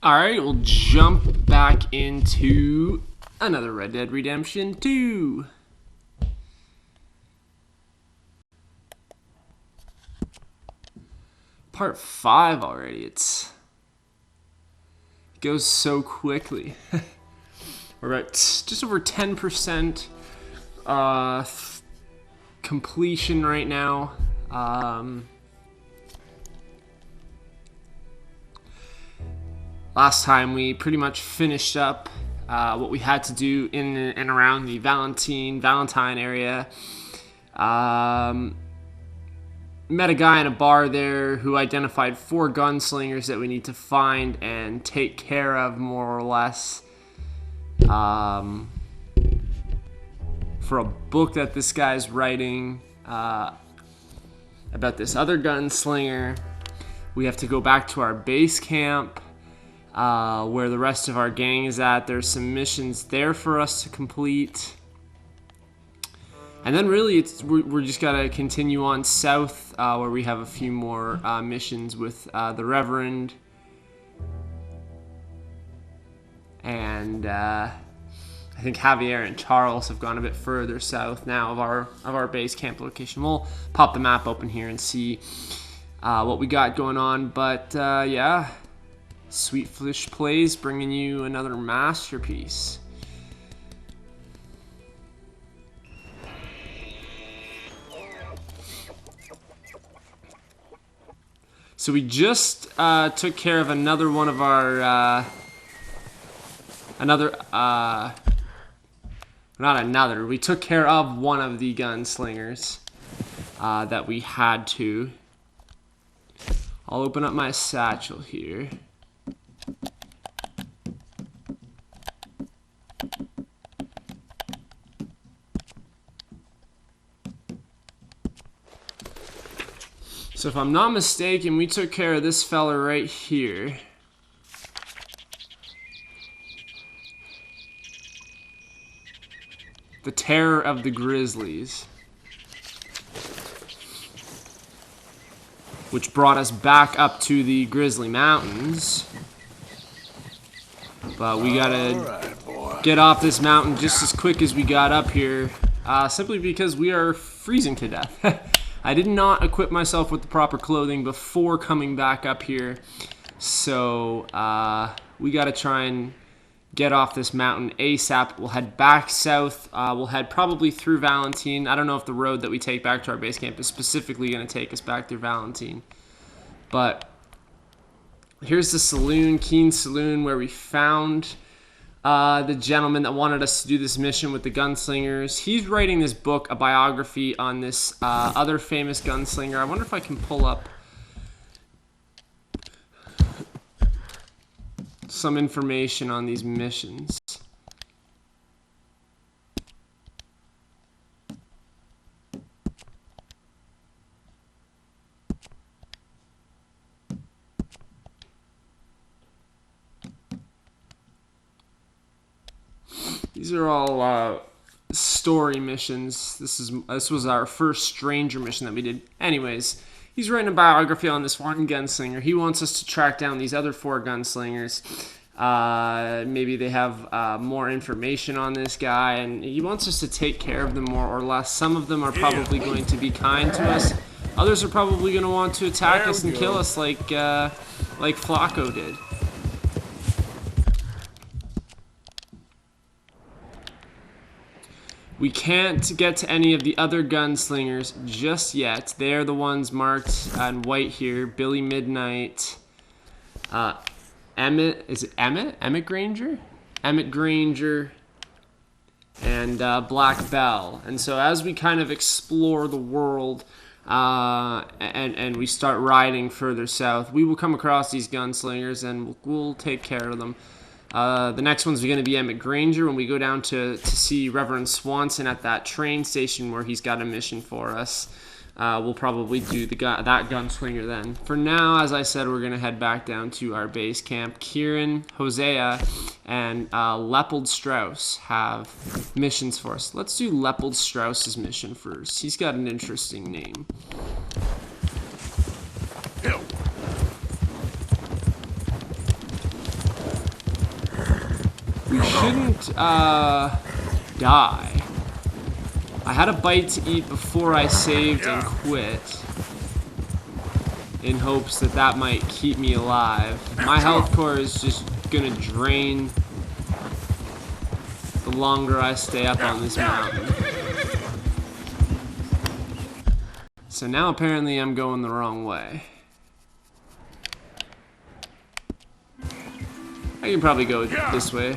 Alright, we'll jump back into another Red Dead Redemption 2. Part 5 already. It goes so quickly. We're about just over 10% completion right now. Last time we pretty much finished up what we had to do in and around the Valentine area. Met a guy in a bar there who identified 4 gunslingers that we need to find and take care of, more or less. For a book that this guy's writing about this other gunslinger, we have to go back to our base camp where the rest of our gang is at. There's some missions there for us to complete. And then really we're just gotta continue on south where we have a few more missions with the Reverend. And I think Javier and Charles have gone a bit further south now of our base camp location. We'll pop the map open here and see what we got going on. But yeah, Sweet Fish Plays bringing you another masterpiece. So we just took care of another one of our we took care of one of the gunslingers that we had to. I'll open up my satchel here. So if I'm not mistaken, we took care of this fella right here. The Terror of the Grizzlies. Which brought us back up to the Grizzly Mountains. But we gotta get off this mountain just as quick as we got up here. Simply because we are freezing to death. I did not equip myself with the proper clothing before coming back up here. So we gotta try and get off this mountain ASAP. We'll head back south. We'll head probably through Valentine. I don't know if the road that we take back to our base camp is specifically going to take us back through Valentine. But here's the saloon, Keen Saloon, where we found the gentleman that wanted us to do this mission with the gunslingers. He's writing this book, a biography on this other famous gunslinger. I wonder if I can pull up some information on these missions. These are all story missions. This was our first stranger mission that we did. Anyways, he's writing a biography on this one gunslinger. He wants us to track down these other 4 gunslingers. Maybe they have more information on this guy, and he wants us to take care of them more or less. Some of them are probably going to be kind to us. Others are probably going to want to attack us and kill us like Flacco did. We can't get to any of the other gunslingers just yet. They're the ones marked in white here. Billy Midnight. Emmett. Is it Emmett? Emmett Granger? Emmett Granger. And Black Bell. And so as we kind of explore the world and we start riding further south, we will come across these gunslingers and we'll take care of them. The next one's going to be Emmett Granger when we go down to see Reverend Swanson at that train station where he's got a mission for us. We'll probably do that gunslinger then. For now, as I said, we're going to head back down to our base camp. Kieran, Hosea, and Leopold Strauss have missions for us. Let's do Leopold Strauss's mission first. He's got an interesting name. we shouldn't die. I had a bite to eat before I saved and quit, in hopes that that might keep me alive. My health core is just gonna drain the longer I stay up on this mountain. So now apparently I'm going the wrong way. I can probably go this way.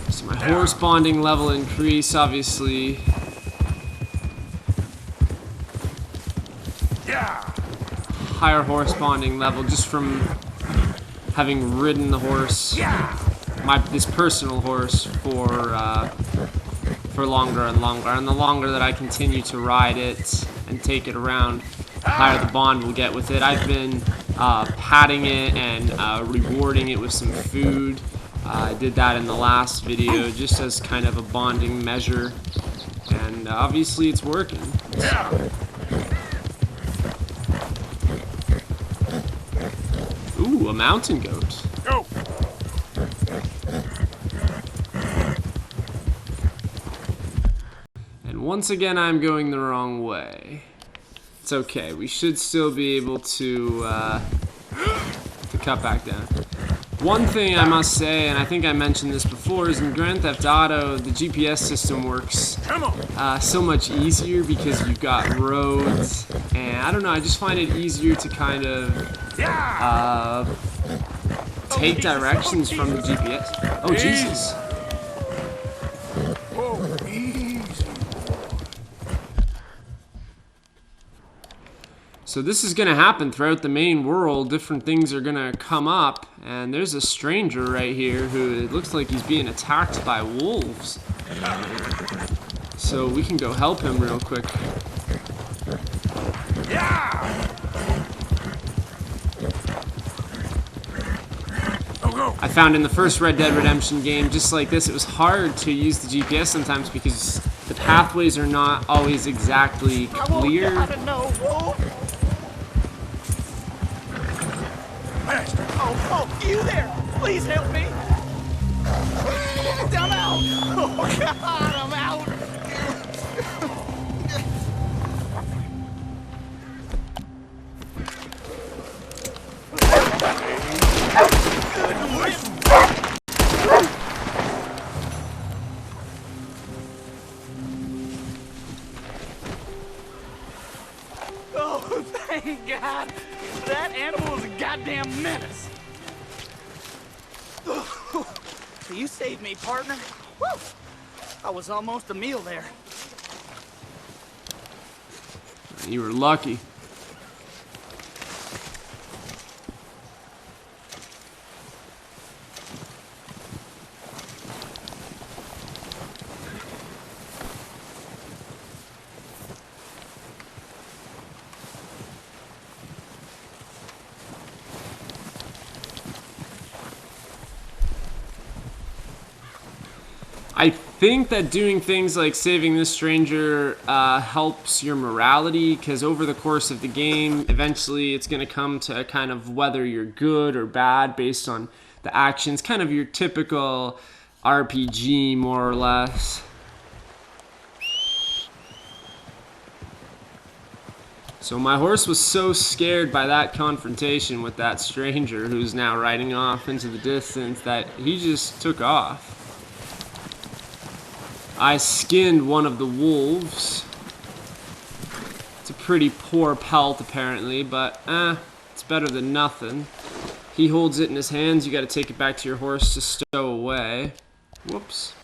So my horse bonding level increase, obviously. Higher horse bonding level just from having ridden the horse, this personal horse, for longer and longer. And the longer that I continue to ride it and take it around, the higher the bond will get with it. I've been patting it and rewarding it with some food. I did that in the last video just as kind of a bonding measure, and obviously it's working. Ooh, a mountain goat. Go. And once again, I'm going the wrong way. It's okay. We should still be able to cut back down. One thing I must say, and I think I mentioned this before, is in Grand Theft Auto, the GPS system works so much easier because you've got roads, and I don't know, I just find it easier to kind of take directions from the GPS. Oh, Jesus. So this is going to happen throughout the main world. Different things are going to come up, and there's a stranger right here who it looks like he's being attacked by wolves. So we can go help him real quick. I found in the first Red Dead Redemption game, just like this, it was hard to use the GPS sometimes because the pathways are not always exactly clear. Oh, you there! Please help me! I'm out! Oh, God, I'm out! Oh, thank God! That animal is a goddamn menace! You saved me, partner. Woo! I was almost a meal there. You were lucky. I think that doing things like saving this stranger helps your morality, because over the course of the game, eventually it's going to come to kind of whether you're good or bad based on the actions, kind of your typical RPG, more or less. So my horse was so scared by that confrontation with that stranger who's now riding off into the distance that he just took off. I skinned one of the wolves. It's a pretty poor pelt apparently, but it's better than nothing. He holds it in his hands. You gotta take it back to your horse to stow away. Whoops.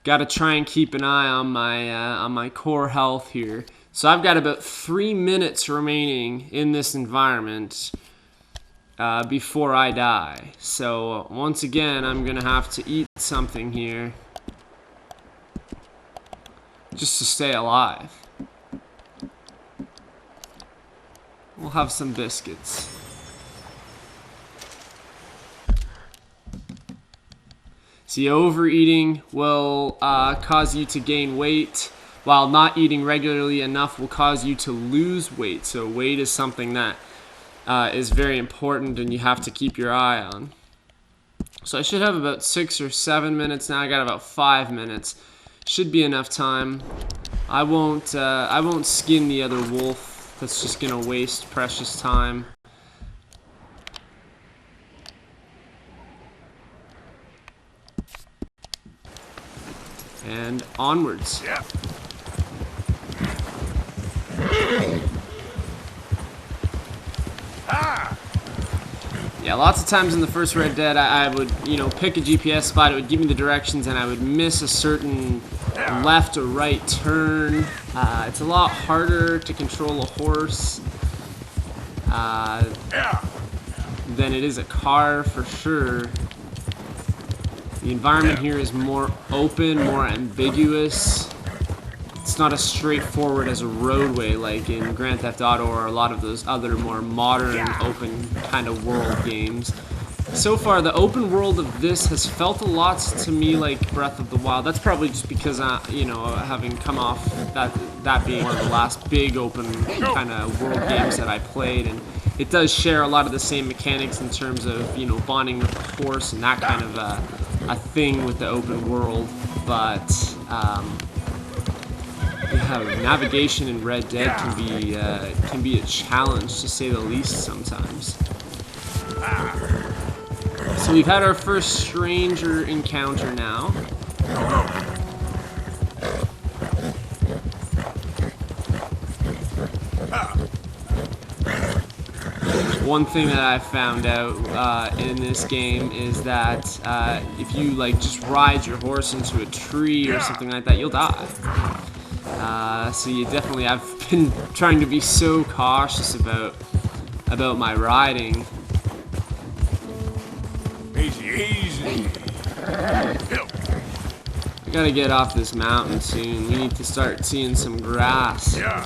Got to try and keep an eye on my core health here. So I've got about 3 minutes remaining in this environment before I die. So once again, I'm gonna have to eat something here just to stay alive. We'll have some biscuits. See, overeating will cause you to gain weight, while not eating regularly enough will cause you to lose weight. So weight is something that is very important and you have to keep your eye on. So I should have about 6 or 7 minutes now. I got about 5 minutes. Should be enough time. I won't skin the other wolf. That's just gonna waste precious time. And onwards. Yeah. Yeah, lots of times in the first Red Dead, I would, pick a GPS spot. It would give me the directions, and I would miss a certain left or right turn. It's a lot harder to control a horse than it is a car, for sure. The environment here is more open, more ambiguous. It's not as straightforward as a roadway like in Grand Theft Auto or a lot of those other more modern open kind of world games. So far, the open world of this has felt a lot to me like Breath of the Wild. That's probably just because, having come off that being one of the last big open kind of world games that I played, and it does share a lot of the same mechanics in terms of, bonding with the horse and that kind of a thing with the open world, but navigation in Red Dead can be a challenge, to say the least, sometimes. So we've had our first stranger encounter now. One thing that I found out in this game is that if you just ride your horse into a tree or something like that, you'll die. So you definitely, I've been trying to be so cautious about my riding. Easy. I gotta get off this mountain soon. We need to start seeing some grass. Yeah.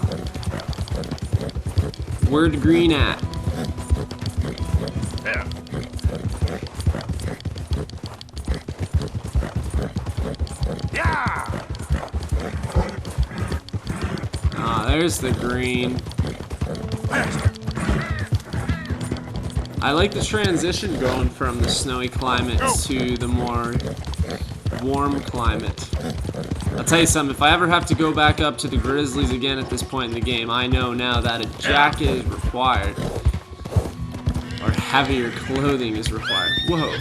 Where the green at? Yeah. Yeah. Ah, there's the green. I like the transition going from the snowy climate to the more warm climate. I'll tell you something, if I ever have to go back up to the Grizzlies again at this point in the game, I know now that a jacket is required. Or heavier clothing is required. Whoa.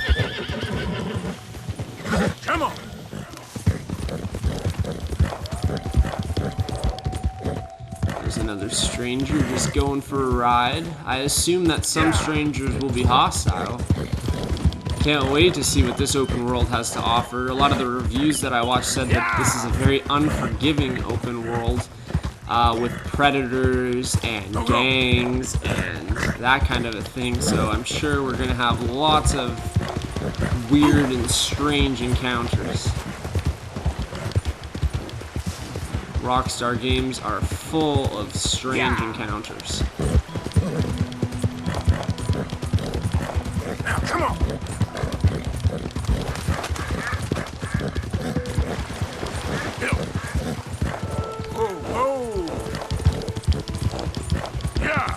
Come on. There's another stranger just going for a ride. I assume that some strangers will be hostile. Can't wait to see what this open world has to offer. A lot of the reviews that I watched said that this is a very unforgiving open world with predators and gangs and that kind of a thing. So I'm sure we're going to have lots of weird and strange encounters. Rockstar games are full of strange encounters. Now, come on. Whoa. Yeah.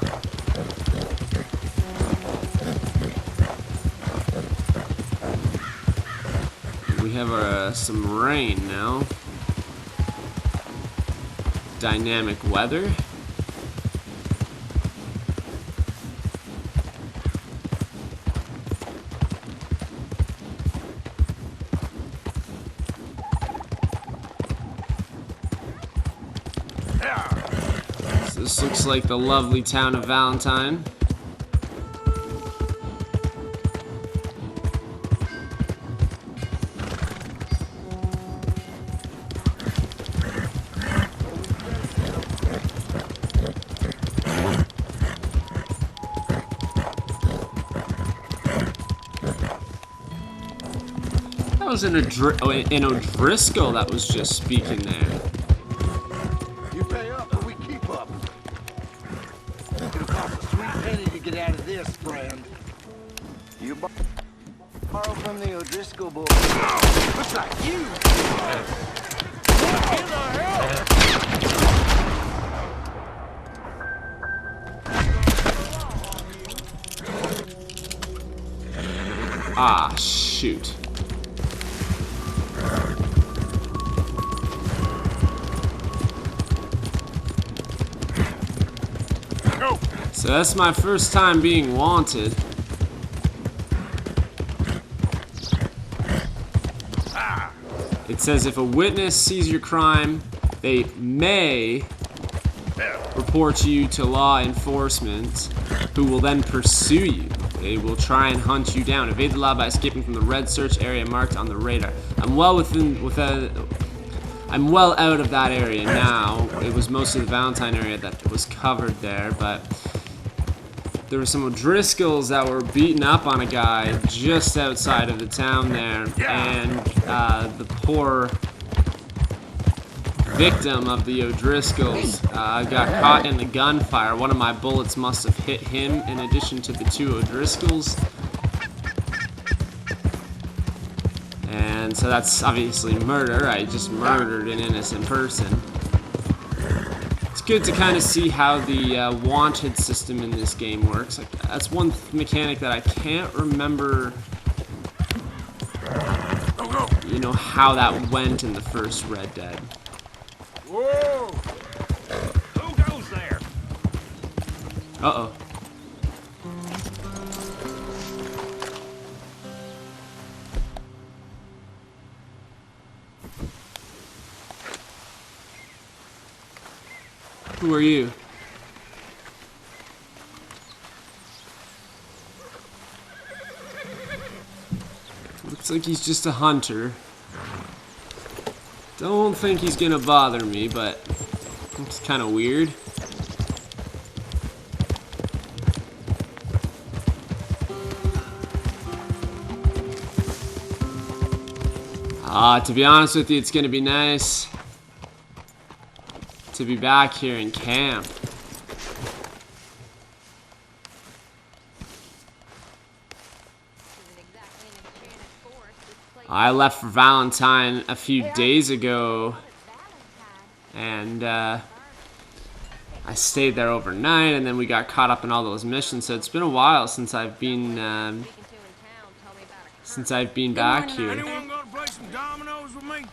We have some rain now. Dynamic weather. So this looks like the lovely town of Valentine. was an O'Driscoll that was just speaking there. You pay up or we keep up. It'll cost a sweet penny to get out of this, friend. You borrow from the O'Driscoll boy. Looks like you. What in the hell? Ah, shoot. So that's my first time being wanted. It says if a witness sees your crime, they may report you to law enforcement, who will then pursue you. They will try and hunt you down. Evade the law by escaping from the red search area marked on the radar. I'm well out of that area now. It was mostly the Valentine area that was covered there, but there were some O'Driscolls that were beating up on a guy just outside of the town there, and the poor victim of the O'Driscolls got caught in the gunfire. One of my bullets must have hit him in addition to the two O'Driscolls. And so that's obviously murder. I just murdered an innocent person. It's good to kind of see how the wanted system in this game works. Like, that's one mechanic that I can't remember, you know, how that went in the first Red Dead. Whoa! Who goes there? Uh-oh. Who are you? Looks like he's just a hunter. Don't think he's gonna bother me, but it's kind of weird. To be honest with you, it's gonna be nice to be back here in camp. I left for Valentine a few days ago, and I stayed there overnight, and then we got caught up in all those missions. So it's been a while since I've been back here. Anyone gonna play some dominoes with me?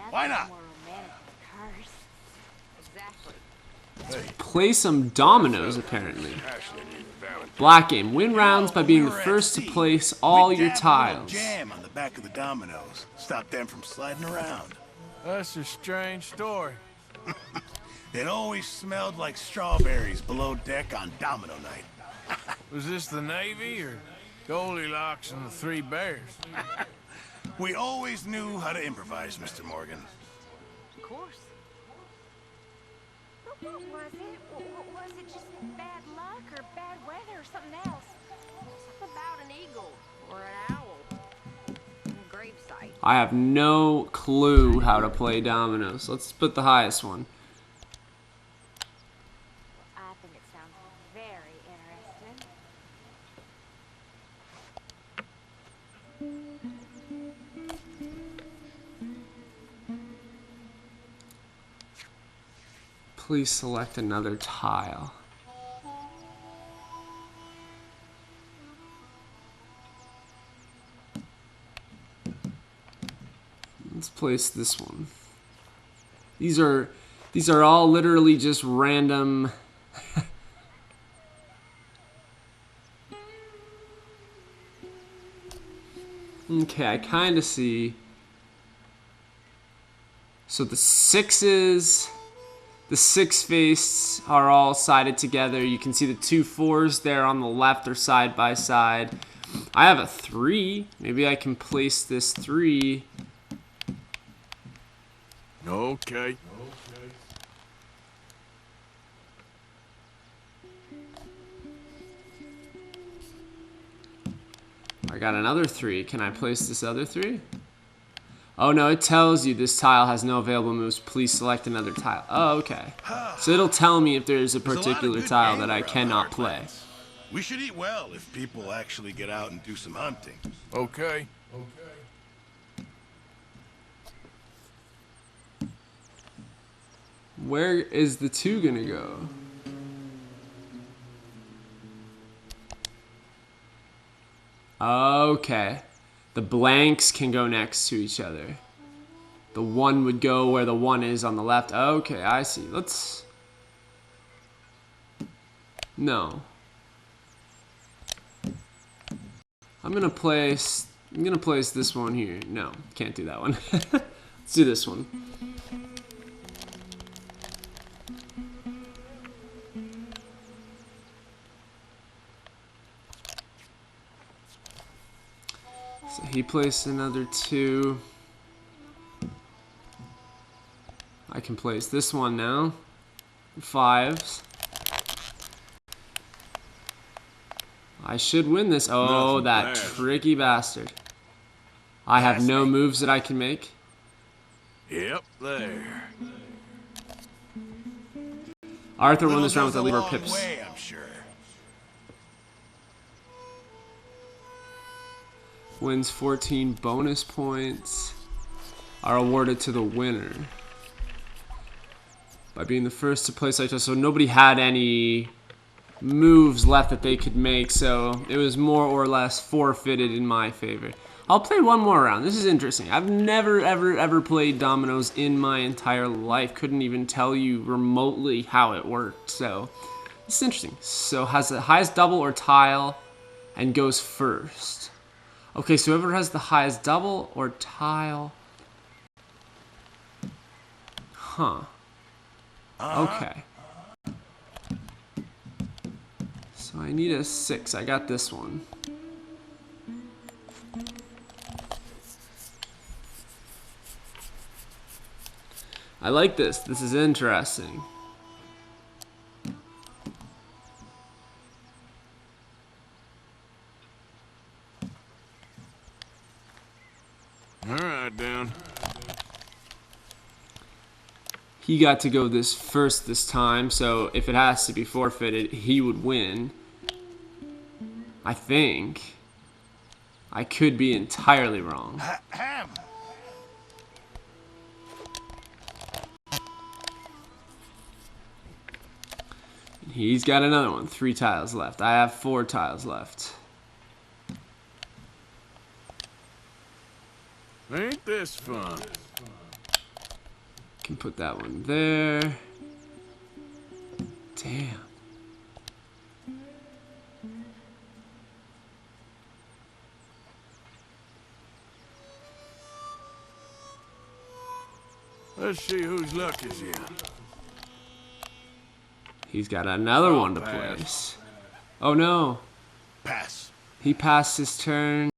Why not? Play some dominoes, apparently. Black game. Win rounds by being the first to place all your tiles. Jam on the back of the dominoes. Stop them from sliding around. That's a strange story. It always smelled like strawberries below deck on domino night. Was this the Navy or Goldilocks and the Three Bears? We always knew how to improvise, Mr. Morgan. Of course. But what was it? Was it just bad luck or bad weather or something else? Something about an eagle or an owl. A gravesite. I have no clue how to play dominoes. Let's put the highest one. I think it sounds very interesting. Please select another tile. Let's place this one. These are all literally just random. Okay, I kind of see. So the sixes, the six faces are all sided together. You can see the two fours there on the left are side by side. I have a 3. Maybe I can place this 3. Okay. I got another 3. Can I place this other 3? Oh no, it tells you this tile has no available moves. Please select another tile. Oh, okay. So it'll tell me if there's a There's a lot of particular good tile game that I around cannot play. Heartlands. We should eat well if people actually get out and do some hunting. Okay. Where is the 2 gonna go? Okay. The blanks can go next to each other. The 1 would go where the 1 is on the left. Okay, I see. Let's... No. I'm gonna place this one here. No, can't do that one. Let's do this one. So he placed another 2. I can place this one now. 5s. I should win this. Oh, Nothing that bad. tricky bastard. I have no moves that I can make. Yep, there. Arthur won Little this round with goes a lever long pips. way, I'm sure. Wins 14 bonus points. Are awarded to the winner. By being the first to play such a... So nobody had any moves left that they could make, so it was more or less forfeited in my favor. I'll play one more round. This is interesting. I've never, ever played dominoes in my entire life. Couldn't even tell you remotely how it worked, so it's interesting. So has the highest double or tile and goes first. Okay, so whoever has the highest double or tile. Huh. Okay. So I need a 6. I got this one. I like this. This is interesting. All right, Dan. He got to go this first this time, so if it has to be forfeited, he would win. I think. I could be entirely wrong. Ham. He's got another one. 3 tiles left. I have 4 tiles left. Ain't this fun? Can put that one there. Damn. Let's see whose luck is in. He's got another one to pass. place. Oh no. Pass. He passed his turn.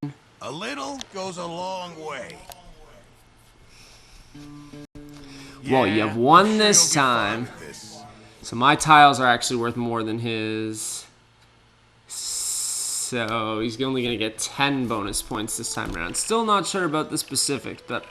A little goes a long way. Well, Yeah, you've won sure this you'll be fine time. with this. So my tiles are actually worth more than his. So he's only going to get 10 bonus points this time around. Still not sure about the specifics, but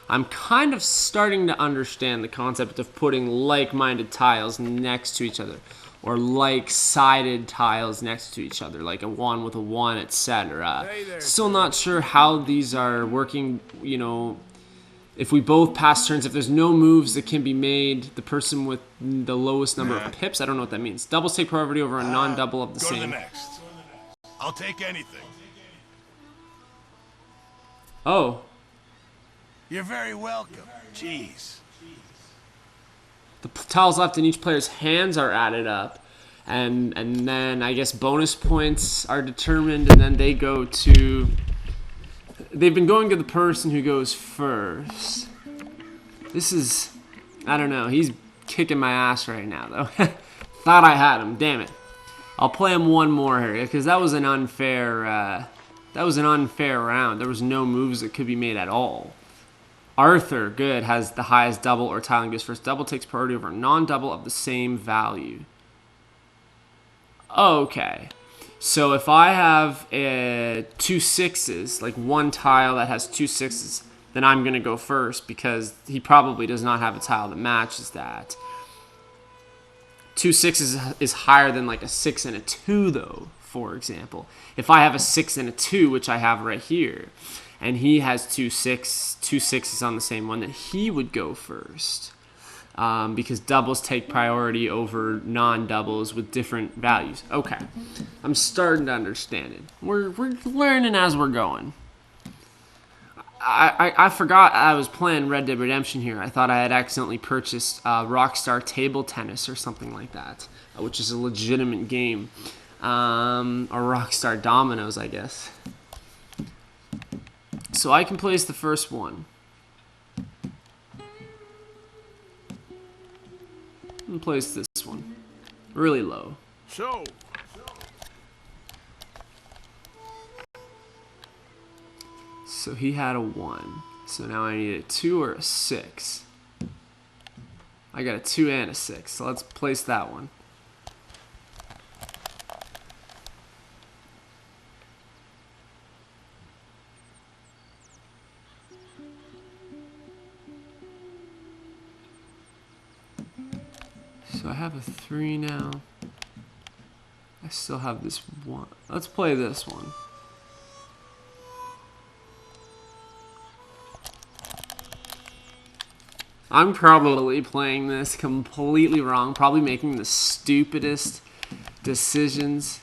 I'm kind of starting to understand the concept of putting like-minded tiles next to each other. Or like-sided tiles next to each other, like a 1 with a 1, etc. Still not sure how these are working, you know. If we both pass turns, if there's no moves that can be made, the person with the lowest number of pips, I don't know what that means. Doubles take priority over a non-double of the Go to the same. next. I'll take anything. Oh, You're very welcome. Jeez. the tiles left in each player's hands are added up. And then I guess bonus points are determined, and then they go to... They've been going to the person who goes first. This is... I don't know. He's kicking my ass right now, though. Thought I had him. Damn it. I'll play him one more here, because that was an unfair... that was an unfair round. There was no moves that could be made at all. Arthur, good, has the highest double or tile and goes first. Double takes priority over non-double of the same value. Okay. So if I have 2 6s, like one tile that has 2 6s, then I'm going to go first because he probably does not have a tile that matches that. 2 6s is higher than like a 6 and a 2 though, for example. If I have a 6 and a 2, which I have right here, and he has 2 6s on the same one, then he would go first. Because doubles take priority over non-doubles with different values. Okay, I'm starting to understand it. We're learning as we're going. I forgot I was playing Red Dead Redemption here. I thought I had accidentally purchased Rockstar Table Tennis or something like that, which is a legitimate game. Or Rockstar Dominoes, I guess. So I can place the first one. And place this one really low. So, So he had a 1. So now I need a 2 or a 6. I got a 2 and a 6. So let's place that one. So I have a 3 now. I still have this 1. Let's play this one. I'm probably playing this completely wrong, probably making the stupidest decisions.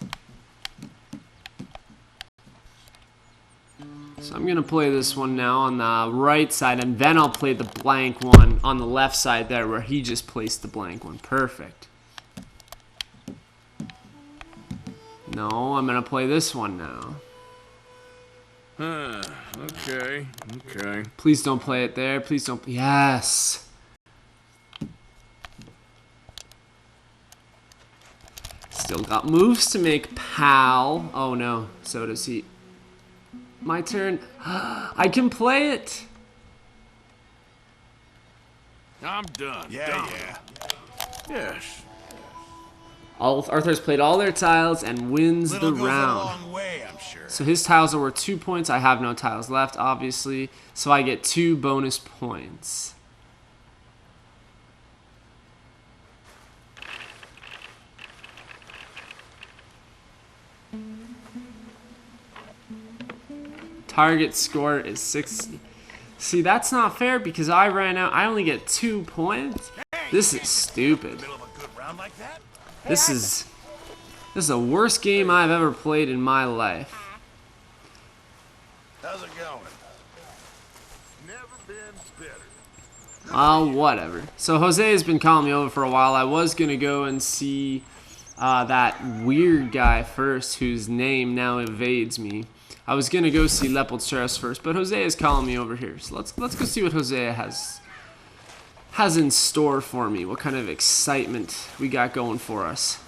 So I'm gonna play this one now on the right side, and then I'll play the blank one on the left side there where he just placed the blank one. Perfect. No, I'm gonna play this one now. okay. Please don't play it there. Please don't. Yes. Still got moves to make, pal. Oh no, so does he. My turn. I can play it. I'm done. Yeah. Yes. Arthur's played all their tiles and wins Little the goes round. a long way, I'm sure. So his tiles are worth 2 points. I have no tiles left, obviously. So I get 2 bonus points. Target score is 60. See, that's not fair because I ran out. I only get 2 points. This is stupid. Middle of a good round like that? This is the worst game I've ever played in my life. How's it going? Never been better. Oh, whatever. So Jose has been calling me over for a while. I was going to go and see that weird guy first whose name now evades me. I was going to go see Leopold Strauss first, but Jose is calling me over here. So let's go see what Jose has in store for me. What kind of excitement we got going for us.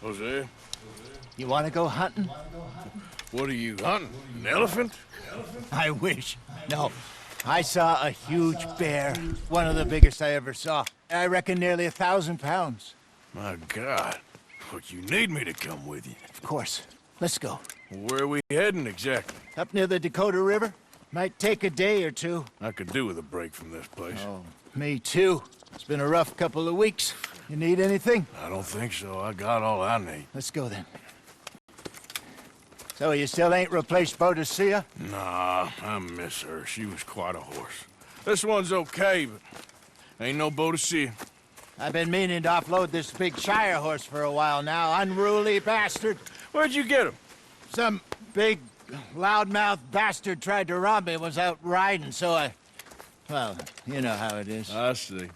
Jose, You want to go hunting? what are you hunting? An elephant? I wish. No. I saw a huge bear. One of the biggest I ever saw. I reckon nearly 1,000 pounds. My God. But you need me to come with you. Of course. Let's go. Where are we heading exactly? Up near the Dakota River. Might take a day or two. I could do with a break from this place. Oh, me too. It's been a rough couple of weeks. You need anything? I don't think so. I got all I need. Let's go then. So you still ain't replaced Boadicea? Nah, I miss her. She was quite a horse. This one's okay, but ain't no Boadicea. I've been meaning to offload this big Shire horse for a while now. Unruly bastard. Where'd you get him? Some big, loudmouth bastard tried to rob me, was out riding, so I... Well, you know how it is. I see.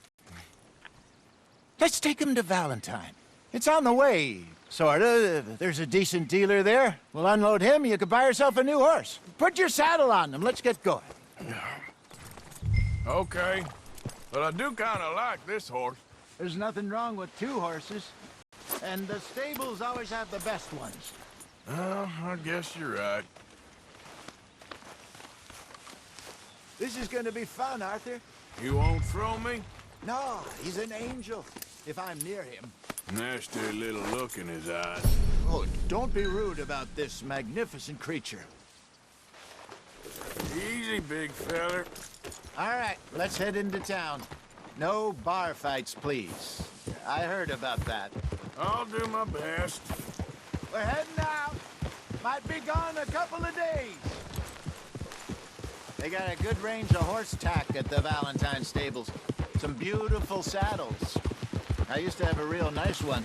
Let's take him to Valentine. It's on the way, sorta. There's a decent dealer there. We'll unload him, you could buy yourself a new horse. Put your saddle on him, let's get going. Okay. But I do kind of like this horse. There's nothing wrong with 2 horses. And the stables always have the best ones. Well, I guess you're right. This is gonna be fun, Arthur. You won't throw me? No, he's an angel, if I'm near him. Nasty little look in his eyes. Oh, don't be rude about this magnificent creature. Easy, big feller. All right, let's head into town. No bar fights, please. I heard about that. I'll do my best. We're heading out. Might be gone a couple of days. They got a good range of horse tack at the Valentine stables. Some beautiful saddles. I used to have a real nice one.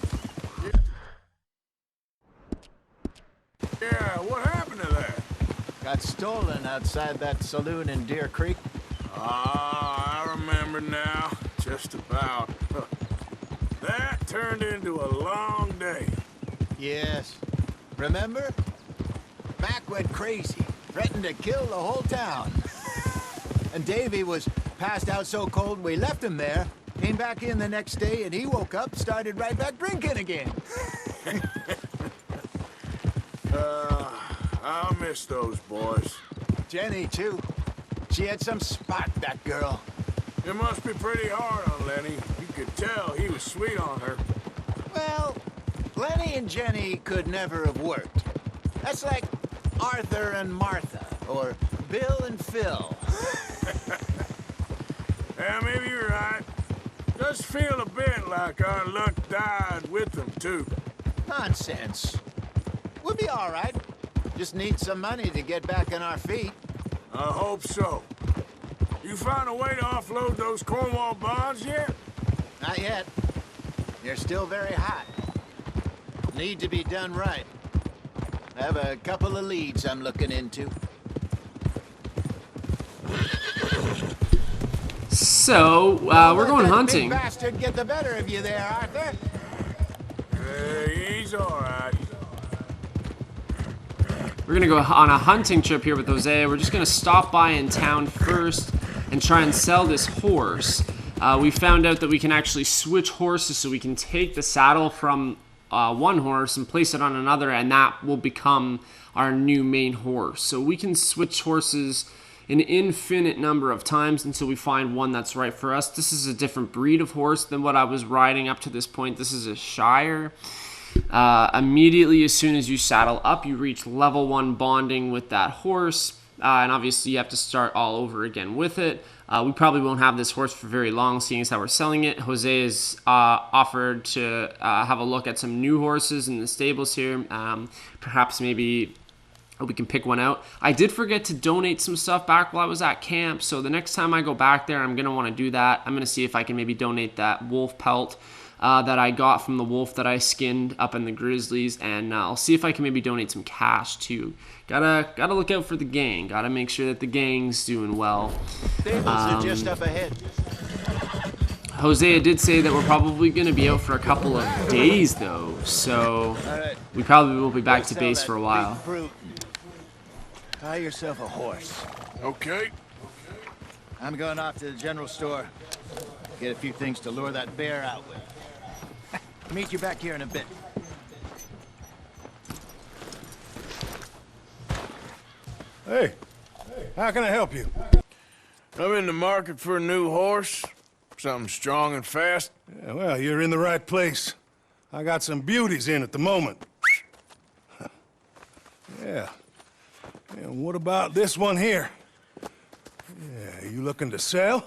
Yeah, what happened to that? Got stolen outside that saloon in Deer Creek. Ah, I remember now. Just about. That turned into a long day. Yes. Remember? Mac went crazy, threatened to kill the whole town. And Davy was passed out so cold we left him there, came back in the next day, and he woke up, started right back drinking again. I'll miss those boys. Jenny, too. She had some spot, that girl. It must be pretty hard on Lenny. You could tell he was sweet on her. Well, Lenny and Jenny could never have worked. That's like Arthur and Martha, or Bill and Phil. Yeah, maybe you're right. Does feel a bit like our luck died with them, too. Nonsense. We'll be all right. Just need some money to get back on our feet. I hope so. You found a way to offload those Cornwall bonds yet? Not yet. They're still very hot. Need to be done right. I have a couple of leads I'm looking into. So, we're going hunting. Big bastard get the better of you there, Arthur. Hey, he's all right. We're gonna go on a hunting trip here with Hosea. We're just gonna stop by in town first and try and sell this horse. We found out that we can actually switch horses, so we can take the saddle from one horse and place it on another, and that will become our new main horse. So we can switch horses an infinite number of times until we find one that's right for us. This is a different breed of horse than what I was riding up to this point. This is a Shire. Immediately as soon as you saddle up, you reach level 1 bonding with that horse, and obviously you have to start all over again with it. We probably won't have this horse for very long, seeing as how we're selling it. Jose has offered to have a look at some new horses in the stables here. Perhaps maybe we can pick one out. I did forget to donate some stuff back while I was at camp, so the next time I go back there, I'm going to want to do that. I'm going to see if I can maybe donate that wolf pelt that I got from the wolf that I skinned up in the Grizzlies, and I'll see if I can maybe donate some cash too. Gotta look out for the gang. Gotta make sure that the gang's doing well. Stables are just up ahead. Hosea did say that we're probably going to be out for a couple of days though, so we probably will be back to base for a while. Buy yourself a horse. Okay. I'm going off to the general store. Get a few things to lure that bear out with. Meet you back here in a bit. Hey, how can I help you? I'm in the market for a new horse. Something strong and fast. Yeah, well, you're in the right place. I got some beauties in at the moment. Yeah. And what about this one here? Yeah, you looking to sell?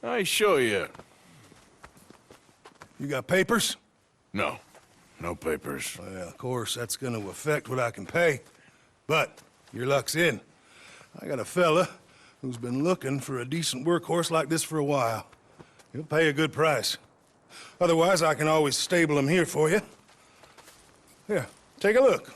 I ain't sure yet. You got papers? No. No papers. Well, of course, that's gonna affect what I can pay. But your luck's in. I got a fella who's been looking for a decent workhorse like this for a while. He'll pay a good price. Otherwise, I can always stable him here for you. Here, take a look.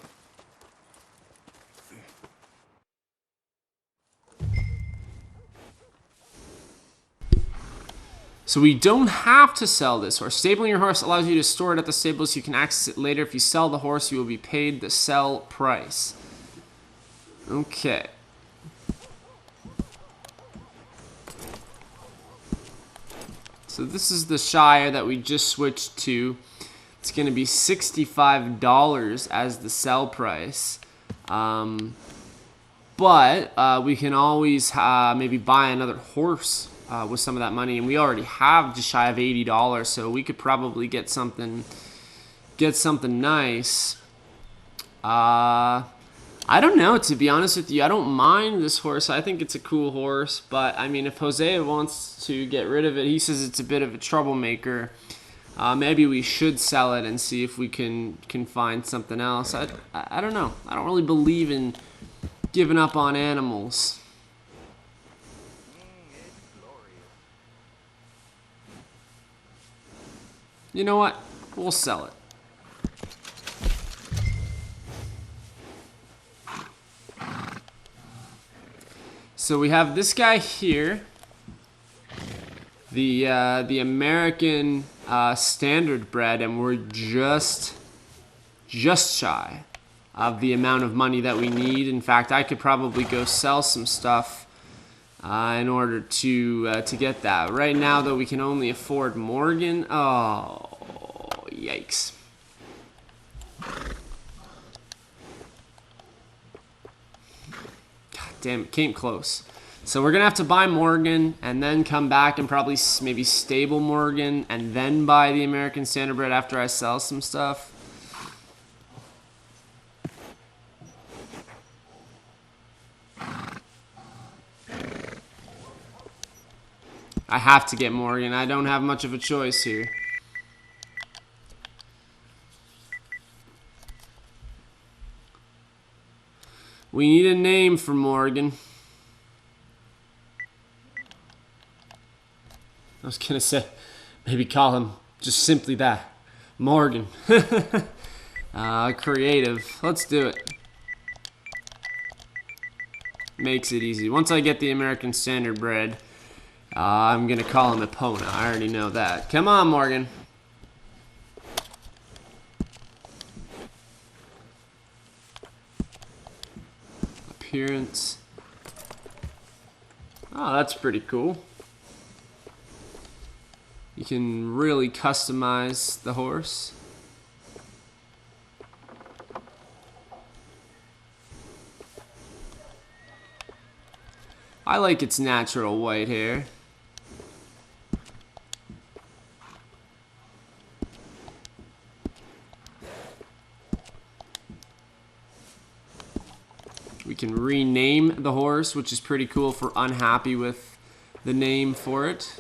So we don't have to sell this horse. Stabling your horse allows you to store it at the stable so you can access it later. If you sell the horse, you will be paid the sell price. Okay. So this is the Shire that we just switched to. It's going to be $65 as the sell price. But we can always maybe buy another horse with some of that money, and we already have just shy of $80, so we could probably get something nice. I don't know, to be honest with you. I don't mind this horse. I think it's a cool horse. But, I mean, if Hosea wants to get rid of it, he says it's a bit of a troublemaker. Maybe we should sell it and see if we can find something else. I don't know. I don't really believe in giving up on animals. You know what? We'll sell it. So we have this guy here, the American standard bred, and we're just shy of the amount of money that we need. In fact, I could probably go sell some stuff in order to get that. Right now, though, we can only afford Morgan. Oh, yikes. Damn, it came close. So we're going to have to buy Morgan and then come back and probably maybe stable Morgan and then buy the American Standardbred after I sell some stuff. I have to get Morgan. I don't have much of a choice here. We need a name for Morgan. I was gonna say, maybe call him just simply that, Morgan. Creative. Let's do it. Makes it easy. Once I get the American Standard bred, I'm gonna call him Epona. I already know that. Come on, Morgan. Appearance. Oh, that's pretty cool. You can really customize the horse. I like its natural white hair. We can rename the horse, which is pretty cool if we're unhappy with the name for it.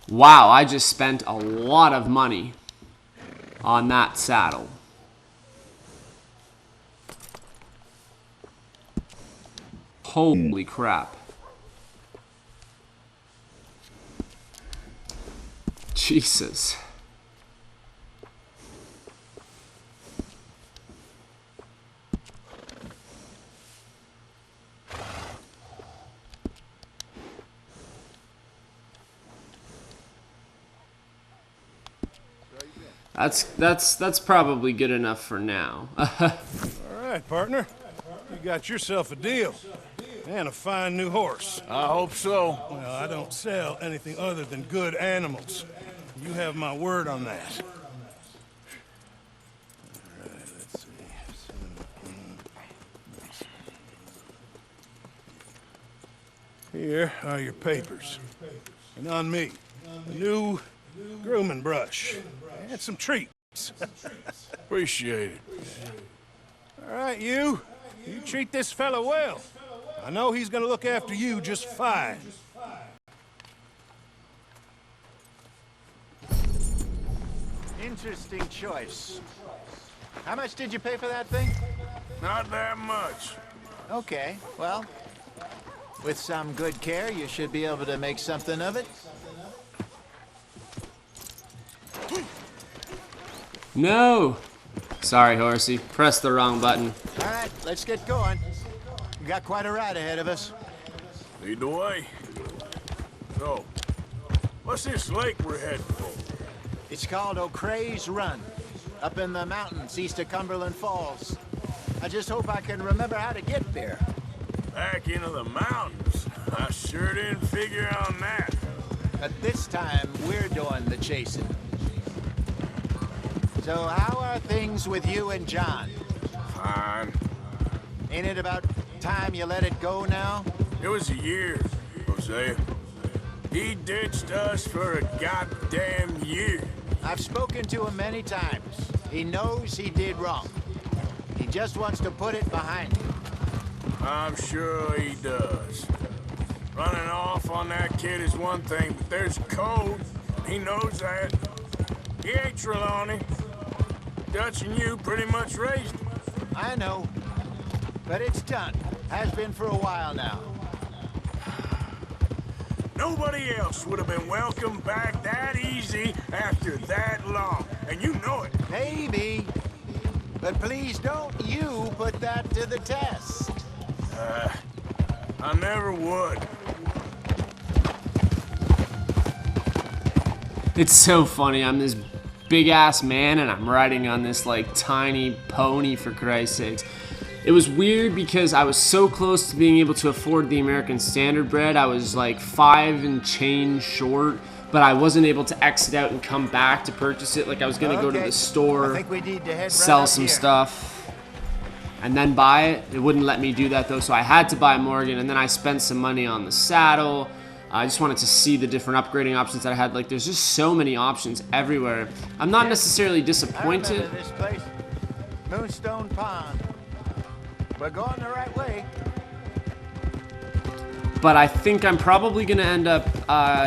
Wow, I just spent a lot of money on that saddle. Holy crap. Jesus. That's probably good enough for now. All right, partner. You got yourself a deal. And a fine new horse. I hope so. Well, I don't sell anything other than good animals. You have my word on that. All right, let's see. Here are your papers. And on me, a new grooming brush. And some treats. Appreciate it. All right, you treat this fella well. I know he's gonna look after you just fine. Interesting choice. How much did you pay for that thing? Not that much. Okay, well, with some good care, you should be able to make something of it. No! Sorry, horsey. Pressed the wrong button. All right, let's get going. We got quite a ride ahead of us. Lead the way. So, what's this lake we're heading for? It's called O'Creagh's Run, up in the mountains east of Cumberland Falls. I just hope I can remember how to get there. Back into the mountains. I sure didn't figure on that. But this time, we're doing the chasing. So how are things with you and John? Fine. Ain't it about time you let it go now? It was a year, Hosea. He ditched us for a goddamn year. I've spoken to him many times. He knows he did wrong. He just wants to put it behind him. I'm sure he does. Running off on that kid is one thing, but there's code. He knows that. He ain't Trelawney. Dutch and you pretty much raised him. I know. But it's done. Has been for a while now. Nobody else would have been welcomed back that easy after that long. And you know it. Maybe. But please don't you put that to the test. I never would. It's so funny. I'm this big ass man and I'm riding on this like tiny pony, for Christ's sakes. It was weird because I was so close to being able to afford the American Standard bread. I was like 5 and change short, but I wasn't able to exit out and come back to purchase it. Like I was gonna go to the I store, think we need to head sell right up some here. stuff, and then buy it. It wouldn't let me do that though, so I had to buy Morgan, and then I spent some money on the saddle. I just wanted to see the different upgrading options that I had. Like, there's just so many options everywhere. I'm not necessarily I disappointed. remember this place. Moonstone Pond. We're going the right way. But I think I'm probably going to end up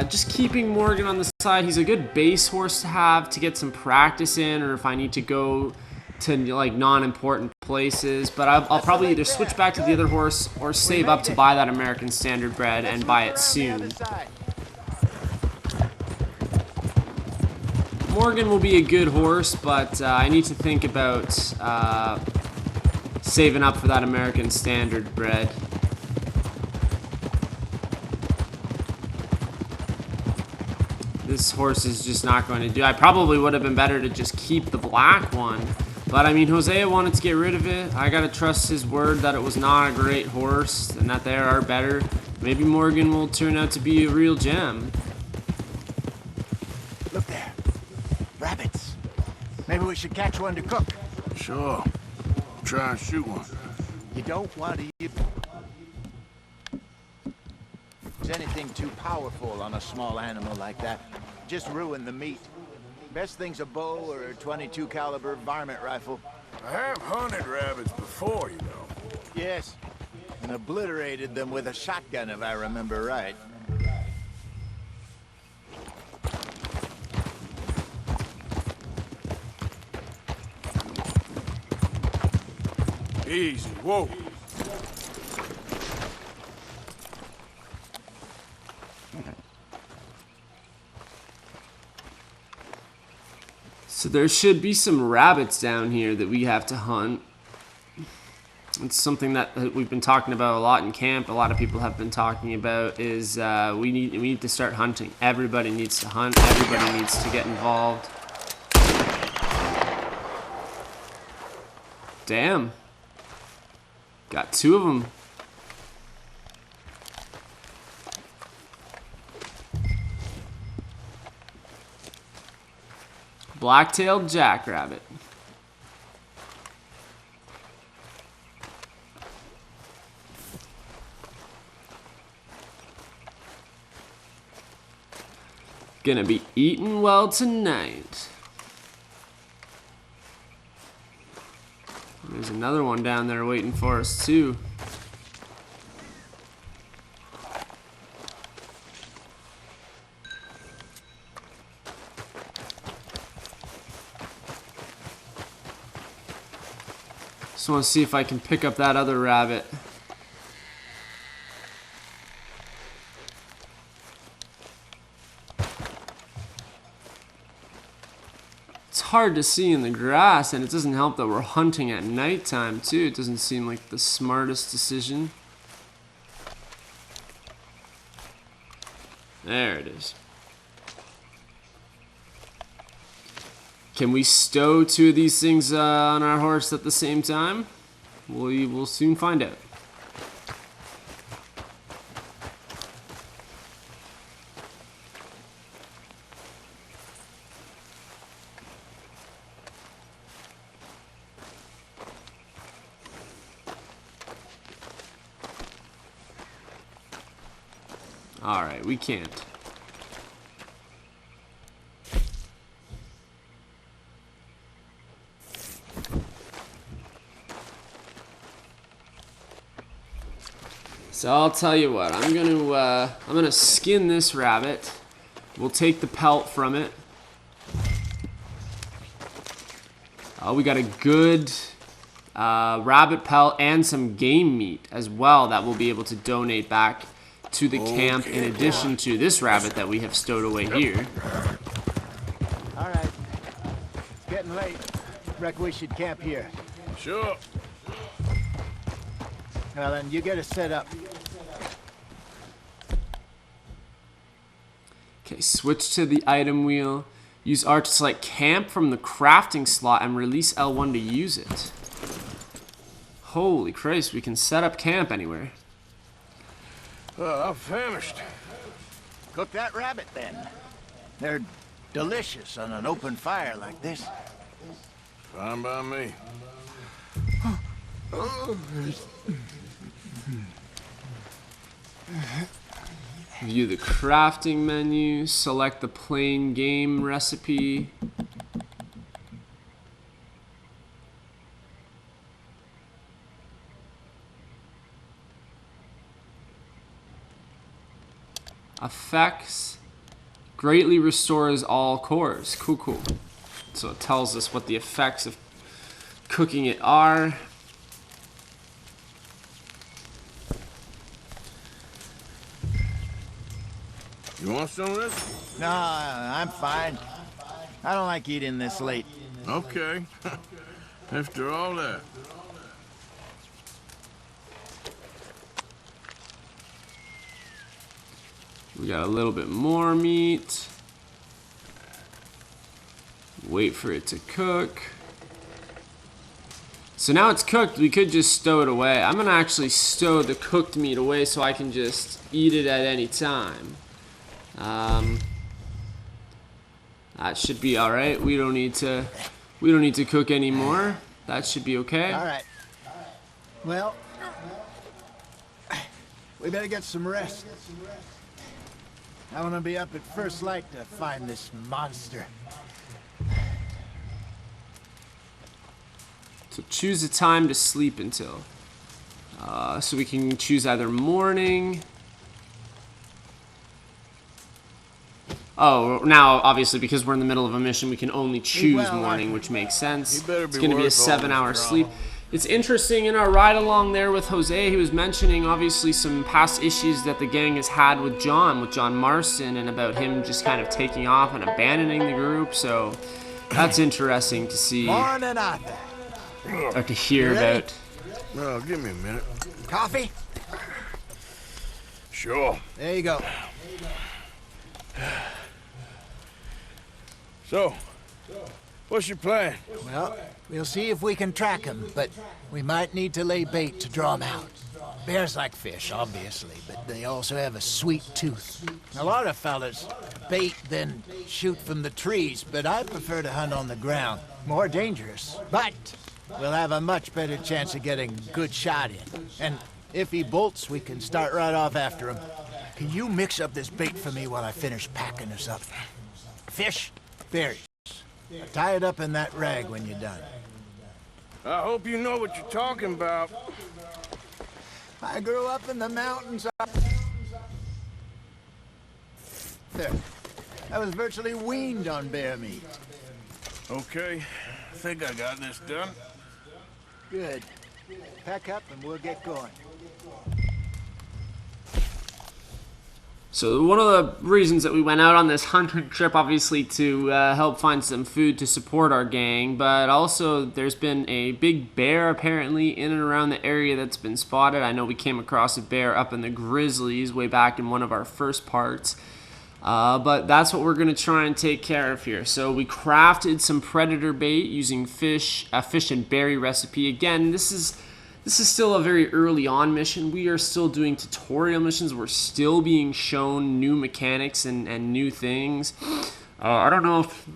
just keeping Morgan on the side. He's a good base horse to have to get some practice in, or if I need to go to like non-important places. But I'll probably either switch back to the other horse or save up to buy that American Standard bread and buy it soon. Morgan will be a good horse, but I need to think about saving up for that American Standard bread. This horse is just not going to do. I probably would have been better to just keep the black one. But I mean, Hosea wanted to get rid of it. I gotta trust his word that it was not a great horse and that there are better. Maybe Morgan will turn out to be a real gem. Look there. Rabbits. Maybe we should catch one to cook. Sure. Try and shoot one. You don't want to use anything too powerful on a small animal like that. Just ruin the meat. Best thing's a bow or a .22 caliber varmint rifle. I have hunted rabbits before, you know. Yes. And obliterated them with a shotgun, if I remember right. Easy. Whoa. So there should be some rabbits down here that we have to hunt. It's something that we've been talking about a lot in camp. A lot of people have been talking about is we need to start hunting. Everybody needs to hunt. Everybody needs to get involved. Damn. Got 2 of them. Black-tailed jackrabbit. Gonna be eating well tonight. There's another one down there waiting for us too. Just want to see if I can pick up that other rabbit. It's hard to see in the grass, and it doesn't help that we're hunting at nighttime too. It doesn't seem like the smartest decision. There it is. Can we stow two of these things on our horse at the same time? We will soon find out. Alright, we can't. So I'll tell you what, I'm gonna skin this rabbit. We'll take the pelt from it. We got a good rabbit pelt and some game meat as well that we'll be able to donate back to the camp in addition to this rabbit that we have stowed away here. All right. It's getting late. Reckon we should camp here. Sure. Well, then you get us set up. Okay, switch to the item wheel. Use R to select camp from the crafting slot and release L1 to use it. Holy Christ, we can set up camp anywhere. I'm famished. Cook that rabbit, then. They're delicious on an open fire like this. Fine by me. View the crafting menu, select the plain game recipe. Effects. Greatly restores all cores. Cool, cool. So it tells us what the effects of cooking it are. You want some of this? No, I'm fine. I don't like eating this late. Okay. After all that. We got a little bit more meat. Wait for it to cook. So now it's cooked, we could just stow it away. I'm gonna actually stow the cooked meat away so I can just eat it at any time. That should be all right. We don't need to cook anymore. That should be okay. All right. Well, we better get some rest. I want to be up at first light to find this monster. So choose a time to sleep until. So we can choose either morning. Oh, now obviously because we're in the middle of a mission, we can only choose morning, which makes sense. It's going to be a 7-hour sleep. It's interesting in our ride along there with Jose, he was mentioning obviously some past issues that the gang has had with John Marston, and about him just kind of taking off and abandoning the group. So that's interesting to see Morning, Arthur. or to hear about. Well, give me a minute. Coffee? Sure. There you go. So, what's your plan? Well, we'll see if we can track him, but we might need to lay bait to draw him out. Bears like fish, obviously, but they also have a sweet tooth. A lot of fellas bait, then shoot from the trees, but I prefer to hunt on the ground. More dangerous, but we'll have a much better chance of getting a good shot in. And if he bolts, we can start right off after him. Can you mix up this bait for me while I finish packing this up? Fish, berries. Tie it up in that rag when you're done. I hope you know what you're talking about. I grew up in the mountains. There. I was virtually weaned on bear meat. Okay, I think I got this done. Good. Pack up and we'll get going. So one of the reasons that we went out on this hunting trip, obviously to help find some food to support our gang, but also there's been a big bear apparently in and around the area that's been spotted. I know we came across a bear up in the Grizzlies way back in one of our first parts, but that's what we're going to try and take care of here. So we crafted some predator bait using a fish and berry recipe. Again, this is still a very early on mission. We are still doing tutorial missions. We're still being shown new mechanics and new things. I don't know if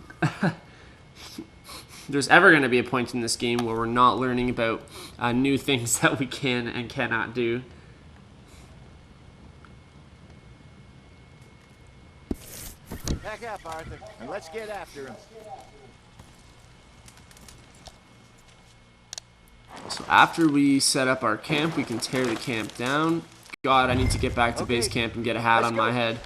there's ever going to be a point in this game where we're not learning about new things that we can and cannot do. Pack up, Arthur, and let's get after him. So after we set up our camp, we can tear the camp down. God, I need to get back to base camp and get a hat on my head.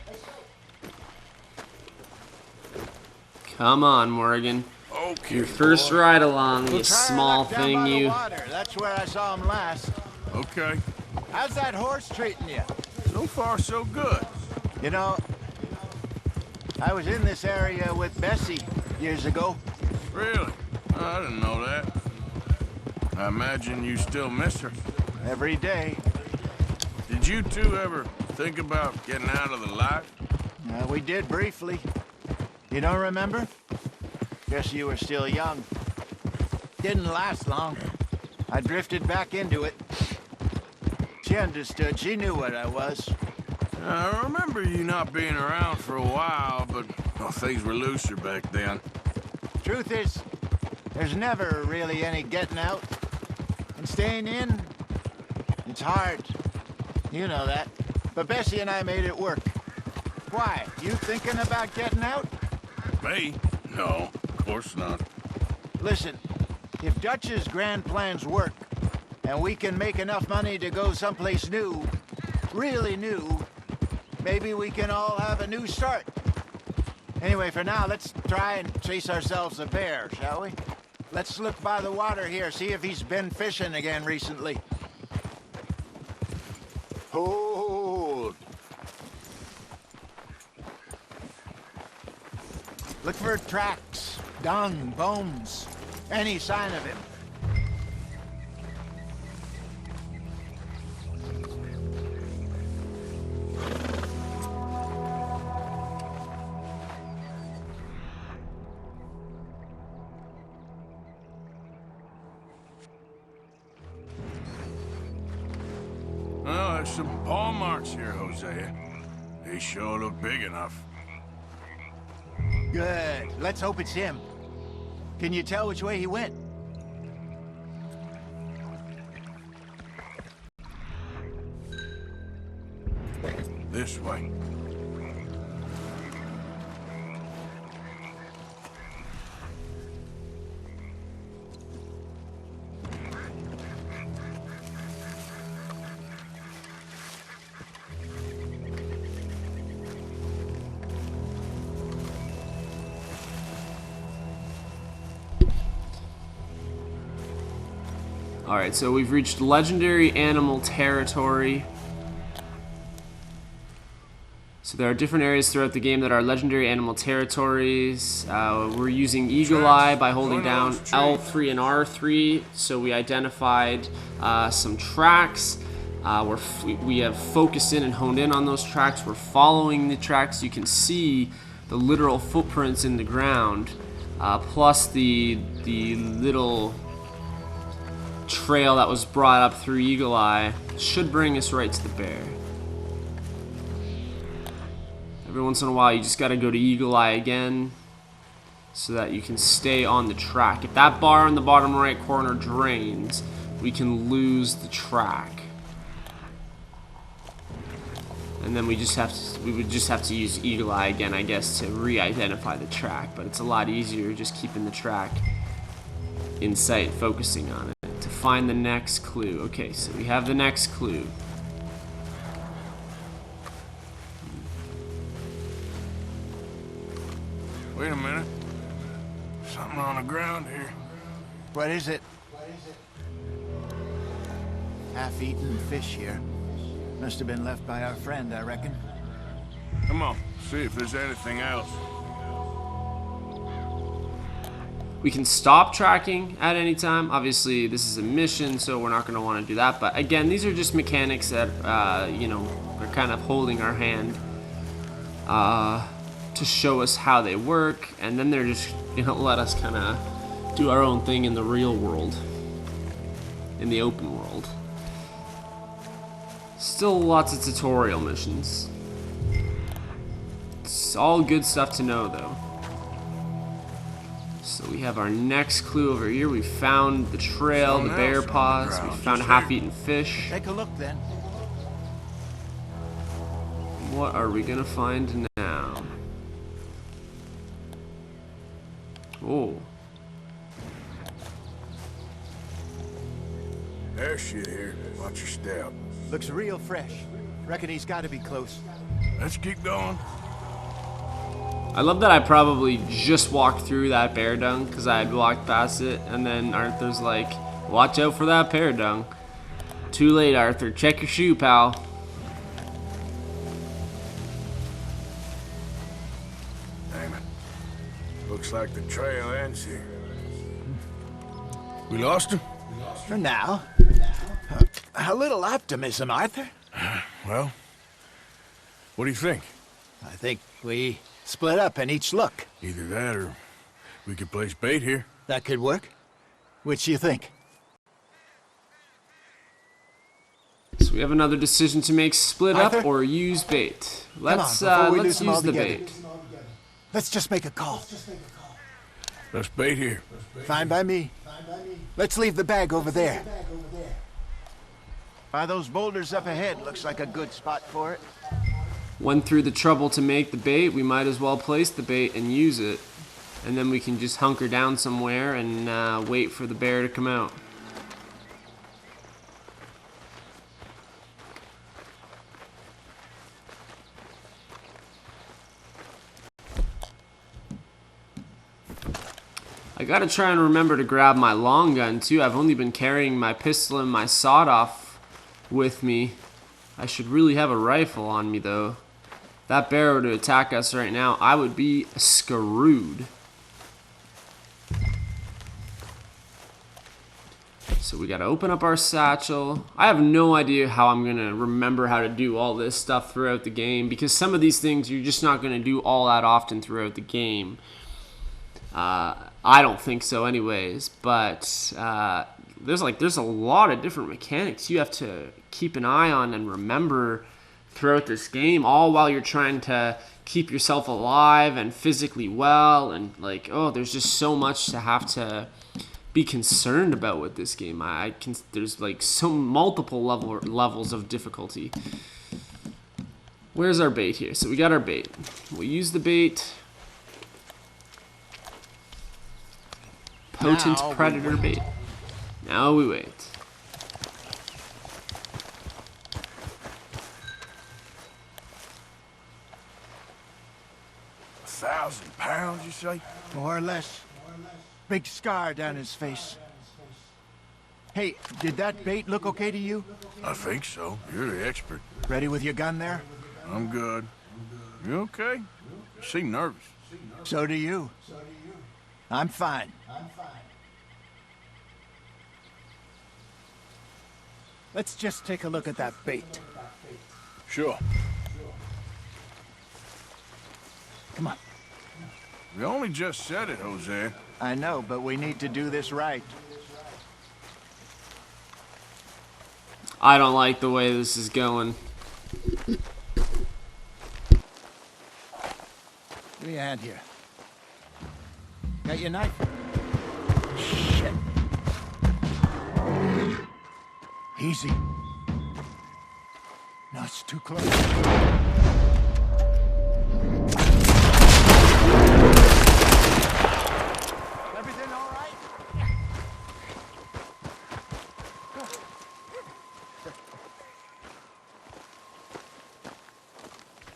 Come on, Morgan. Okay. Your first ride along, you small thing, you. Water. That's where I saw him last. Okay. How's that horse treating you? So far, so good. You know, I was in this area with Bessie years ago. Really? I didn't know that. I imagine you still miss her. Every day. Did you two ever think about getting out of the life? We did briefly. You don't remember? Guess you were still young. Didn't last long. I drifted back into it. She understood. She knew what I was. I remember you not being around for a while, but well, things were looser back then. Truth is, there's never really any getting out. And staying in, it's hard. You know that. But Bessie and I made it work. Why? You thinking about getting out? Me? No, of course not. Listen, if Dutch's grand plans work, and we can make enough money to go someplace new, really new, maybe we can all have a new start. Anyway, for now, let's try and chase ourselves a bear, shall we? Let's look by the water here, see if he's been fishing again recently. Hold. Look for tracks, dung, bones, any sign of him. Well, there's some paw marks here, Hosea. They sure look big enough. Good. Let's hope it's him. Can you tell which way he went? This way. Alright, so we've reached legendary animal territory. So there are different areas throughout the game that are legendary animal territories. We're using Eagle Eye by holding down L3 and R3. So we identified some tracks. We have focused in and honed in on those tracks. We're following the tracks. You can see the literal footprints in the ground, plus the little trail that was brought up through Eagle Eye should bring us right to the bear. Every once in a while you just gotta go to Eagle Eye again so that you can stay on the track. If that bar in the bottom right corner drains, we can lose the track. And then we would just have to use Eagle Eye again, I guess, to re-identify the track, but it's a lot easier just keeping the track in sight, focusing on it. To find the next clue. Okay, so we have the next clue. Wait a minute. Something on the ground here. What is it? half-eaten fish here. Must have been left by our friend, I reckon. Come on, see if there's anything else. We can stop tracking at any time. Obviously, this is a mission, so we're not going to want to do that. But again, these are just mechanics that, you know, are kind of holding our hand to show us how they work. And then they're just going to let us kind of do our own thing in the real world, in the open world. Still lots of tutorial missions. It's all good stuff to know, though. So we have our next clue over here. We found the trail, the bear paws. We found a half-eaten fish. Take a look then. What are we gonna find now? Oh. There's shit here. Watch your step. Looks real fresh. Reckon he's got to be close. Let's keep going. I love that I probably just walked through that bear dung because I had walked past it, and then Arthur's like, watch out for that bear dung. Too late, Arthur. Check your shoe, pal. Damn it. Looks like the trail ends here. We lost him? For now. A little optimism, Arthur. Well, what do you think? I think we split up and each look. Either that or we could place bait here. That could work. Which you think? So we have another decision to make: split up Arthur? or use bait. Let's before we lose let's them all use the together. bait. Let's just make a call. Let's bait here. Fine by me. Let's leave the bag over there. By those boulders up ahead, looks like a good spot for it. Went through the trouble to make the bait, we might as well place the bait and use it. And then we can just hunker down somewhere and wait for the bear to come out. I gotta try and remember to grab my long gun too. I've only been carrying my pistol and my sawed-off with me. I should really have a rifle on me though. If that bear were to attack us right now, I would be screwed. So we gotta open up our satchel. I have no idea how I'm gonna remember how to do all this stuff throughout the game, because some of these things you're just not gonna do all that often throughout the game. I don't think so anyways, but there's a lot of different mechanics you have to keep an eye on and remember throughout this game, all while you're trying to keep yourself alive and physically well, and like, oh, there's just so much to have to be concerned about with this game. There's like so multiple levels of difficulty. Where's our bait here? So we got our bait. We'll use the bait. Potent predator bait. Now we wait. £1,000, you say? More or less. Big scar down his face. Hey, did that bait look okay to you? I think so. You're the expert. Ready with your gun there? I'm good. You okay? You seem nervous. So do you. I'm fine. Let's just take a look at that bait. Sure. Come on. We only just said it, Jose. I know, but we need to do this right. I don't like the way this is going. Give me a hand here. Got your knife? Shit. Easy. No, it's too close. Everything all right?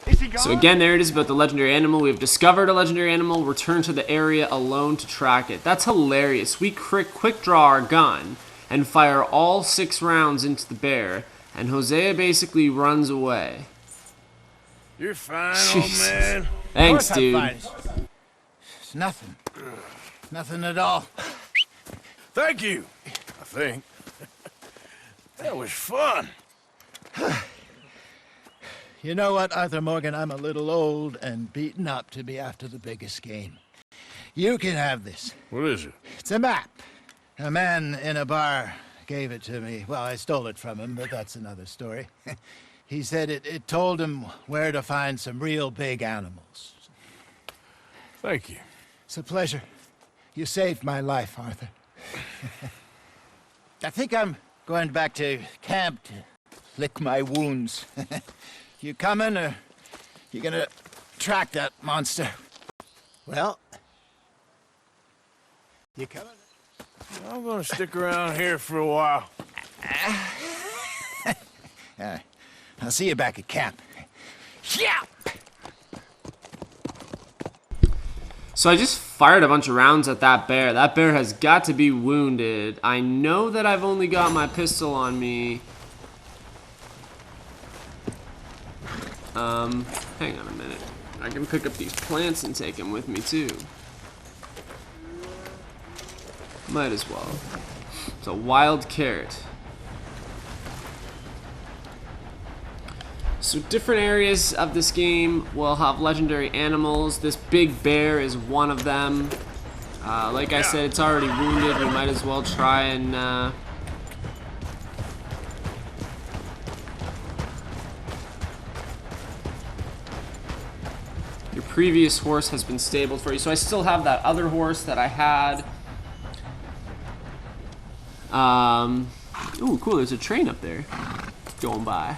Is he gone? So again, there it is about the legendary animal. We have discovered a legendary animal, return to the area alone to track it. That's hilarious. We quick draw our gun, and fire all 6 rounds into the bear, and Hosea basically runs away. You're fine, Jesus. old man. Thanks, Of course I'm dude. fine. It's nothing. Nothing at all. Thank you, I think. That was fun. You know what, Arthur Morgan? I'm a little old and beaten up to be after the biggest game. You can have this. What is it? It's a map. A man in a bar gave it to me. Well, I stole it from him, but that's another story. He said it told him where to find some real big animals. Thank you. It's a pleasure. You saved my life, Arthur. I think I'm going back to camp to lick my wounds. You coming, or you gonna track that monster? Well, you coming? I'm gonna stick around here for a while. I'll see you back at camp. Yeah! So I just fired a bunch of rounds at that bear. That bear has got to be wounded. I know that I've only got my pistol on me. Hang on a minute. I can pick up these plants and take them with me too. Might as well. It's a wild carrot. So different areas of this game will have legendary animals. This big bear is one of them. Like I said, it's already wounded. We might as well try and your previous horse has been stabled for you. So I still have that other horse that I had. Ooh, cool, there's a train up there going by.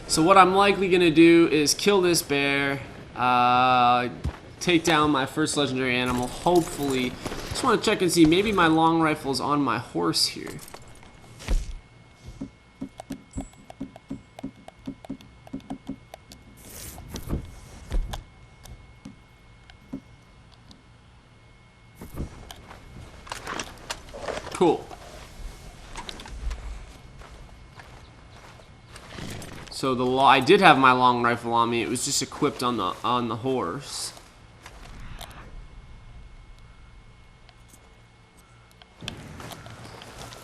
So what I'm likely gonna do is kill this bear, take down my first legendary animal, hopefully. Just wanna check and see, maybe my long rifle's on my horse here. Cool. So I did have my long rifle on me. It was just equipped on the horse.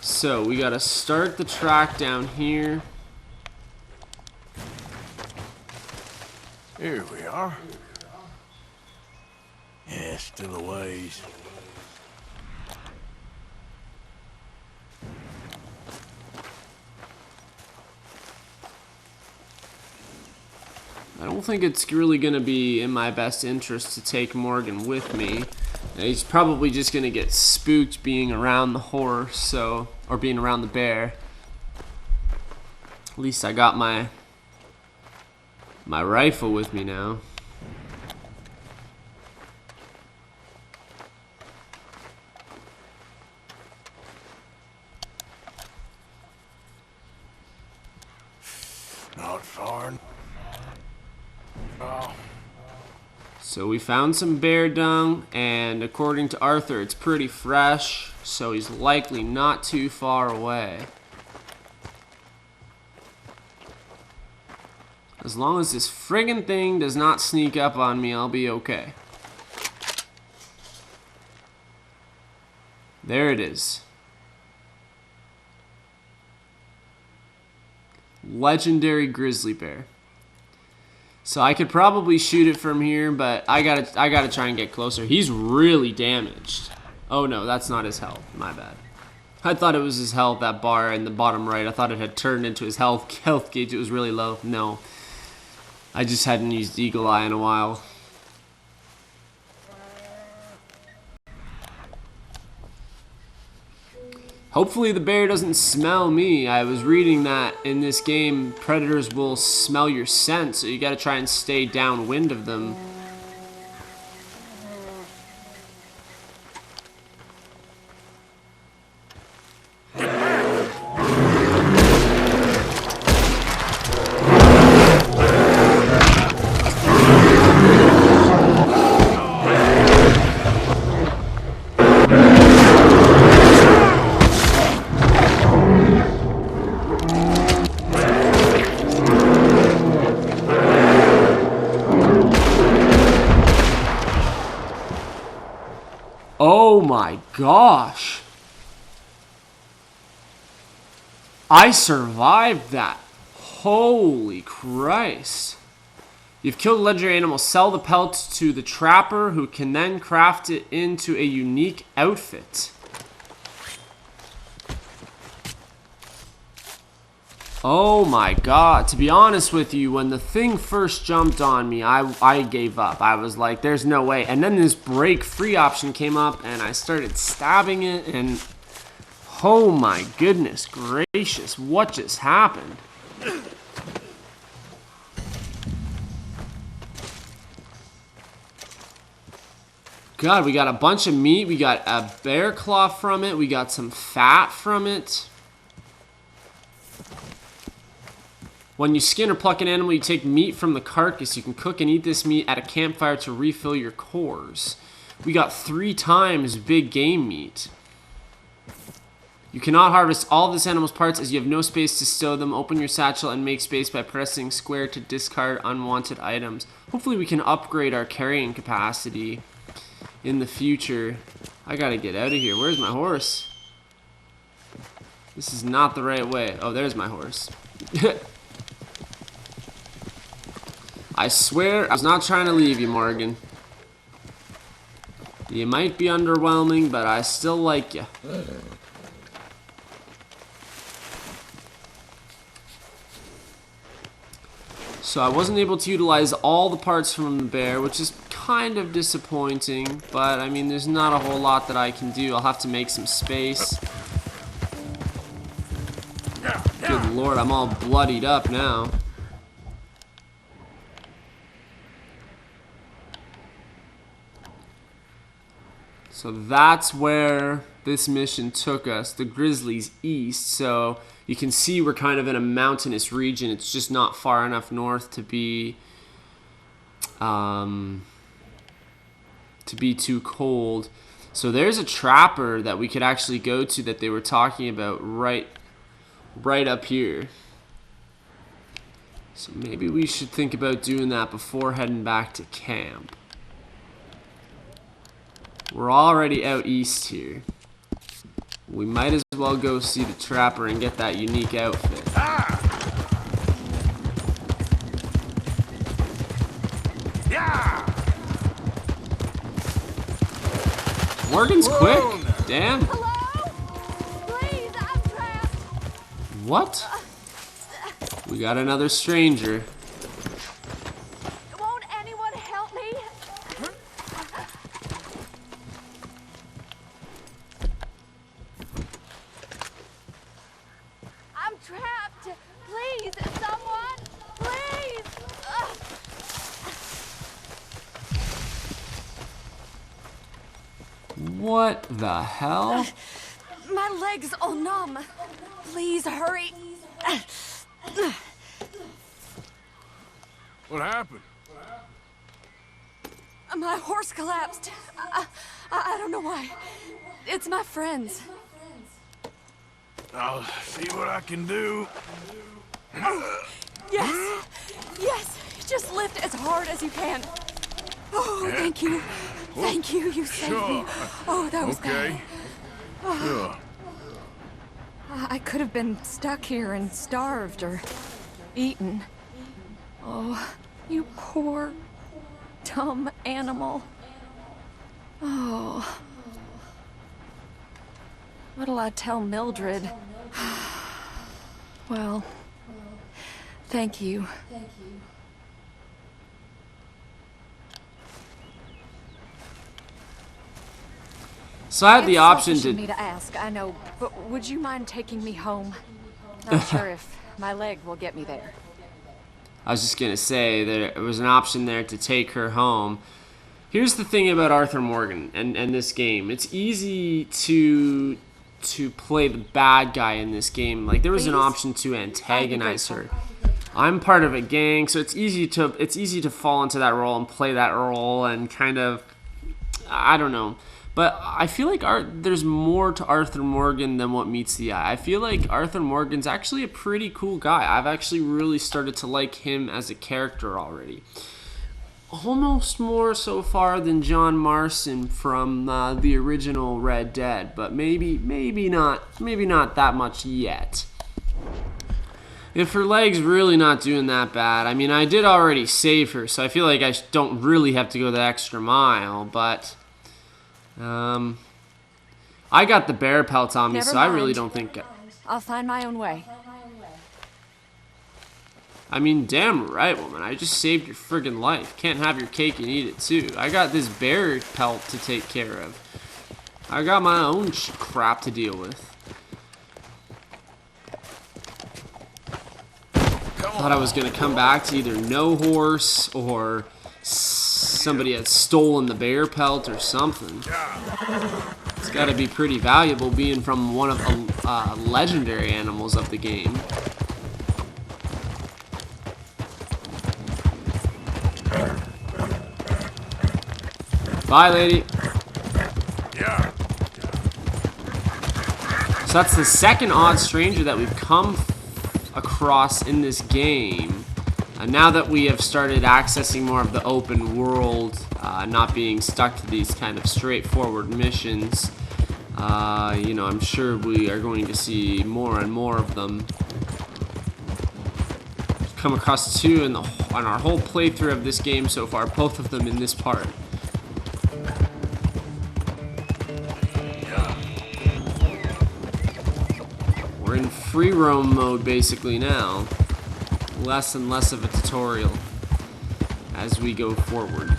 So we gotta start the track down here. Here we are. Yeah, still a ways. I don't think it's really going to be in my best interest to take Morgan with me. He's probably just going to get spooked being around the horse, or being around the bear. At least I got my rifle with me now. Not far. Oh. So we found some bear dung, and according to Arthur, it's pretty fresh, so he's likely not too far away. As long as this friggin' thing does not sneak up on me, I'll be okay. There it is. Legendary grizzly bear. So I could probably shoot it from here, but I gotta try and get closer. He's really damaged. Oh no, that's not his health. My bad. I thought it was his health, that bar in the bottom right. I thought it had turned into his health gauge. It was really low. No. I just hadn't used Eagle Eye in a while. Hopefully the bear doesn't smell me. I was reading that in this game, predators will smell your scent, so you gotta try and stay downwind of them. my gosh. I survived that. Holy Christ. You've killed a legendary animal. Sell the pelts to the trapper, who can then craft it into a unique outfit. Oh my god. To be honest with you, when the thing first jumped on me, I gave up. I was like, there's no way. And then this break free option came up, and I started stabbing it, and oh my goodness gracious, what just happened? God, we got a bunch of meat. We got a bear claw from it. We got some fat from it. When you skin or pluck an animal, you take meat from the carcass. You can cook and eat this meat at a campfire to refill your cores. We got 3 times big game meat. You cannot harvest all this animal's parts as you have no space to stow them. Open your satchel and make space by pressing square to discard unwanted items. Hopefully we can upgrade our carrying capacity in the future. I gotta get out of here. Where's my horse? This is not the right way. Oh, there's my horse. I swear I was not trying to leave you, Morgan. You might be underwhelming, but I still like you. So I wasn't able to utilize all the parts from the bear, which is kind of disappointing, but I mean, there's not a whole lot that I can do. I'll have to make some space. Good lord, I'm all bloodied up now. So that's where this mission took us, the Grizzlies East. So you can see we're kind of in a mountainous region. It's just not far enough north to be too cold. So there's a trapper that we could actually go to that they were talking about right up here. So maybe we should think about doing that before heading back to camp. We're already out east here. We might as well go see the trapper and get that unique outfit. Morgan's quick. Damn. Hello? Please, I'm trapped. What? We got another stranger. Won't anyone help me? I'm trapped. Please, someone. Please. Ugh. What the hell? My legs all numb. Please hurry. What happened? My horse collapsed. I don't know why. It's my friends. I'll see what I can do. Yes. Yes. Just lift as hard as you can. Oh, thank you. Thank you. You saved me. Oh, that was bad. Sure. I could have been stuck here and starved or eaten. Oh, you poor, dumb animal. Oh. What'll I tell Mildred? Well, thank you. So I had the option It's selfish of to... me to ask, I know, but would you mind taking me home? Not sure if my leg will get me there. I was just going to say there was an option there to take her home. Here's the thing about Arthur Morgan and this game. It's easy to play the bad guy in this game. Like, there was an option to antagonize her. I'm part of a gang, so it's easy to fall into that role and play that role and kind of, I don't know. But I feel like there's more to Arthur Morgan than what meets the eye. I feel like Arthur Morgan's actually a pretty cool guy. I've actually really started to like him as a character already. almost more so far than John Marston from the original Red Dead, but maybe not that much yet. If her leg's really not doing that bad, I mean, I did already save her, so I feel like I don't really have to go the extra mile, but I got the bear pelt on me, Never so I really mind. don't think... I'll find my own way. I mean, damn right, woman. I just saved your friggin' life. Can't have your cake and eat it, too. I got this bear pelt to take care of. I got my own crap to deal with. Thought I was going to come back to either no horse or somebody had stolen the bear pelt or something. It's got to be pretty valuable being from one of the legendary animals of the game. Bye, lady. Yeah. So that's the second odd stranger that we've come across in this game. Now that we have started accessing more of the open world, not being stuck to these kind of straightforward missions, you know, I'm sure we are going to see more and more of them. Come across two on our whole playthrough of this game so far, both of them in this part. We're in free roam mode basically now. Less and less of a tutorial as we go forward.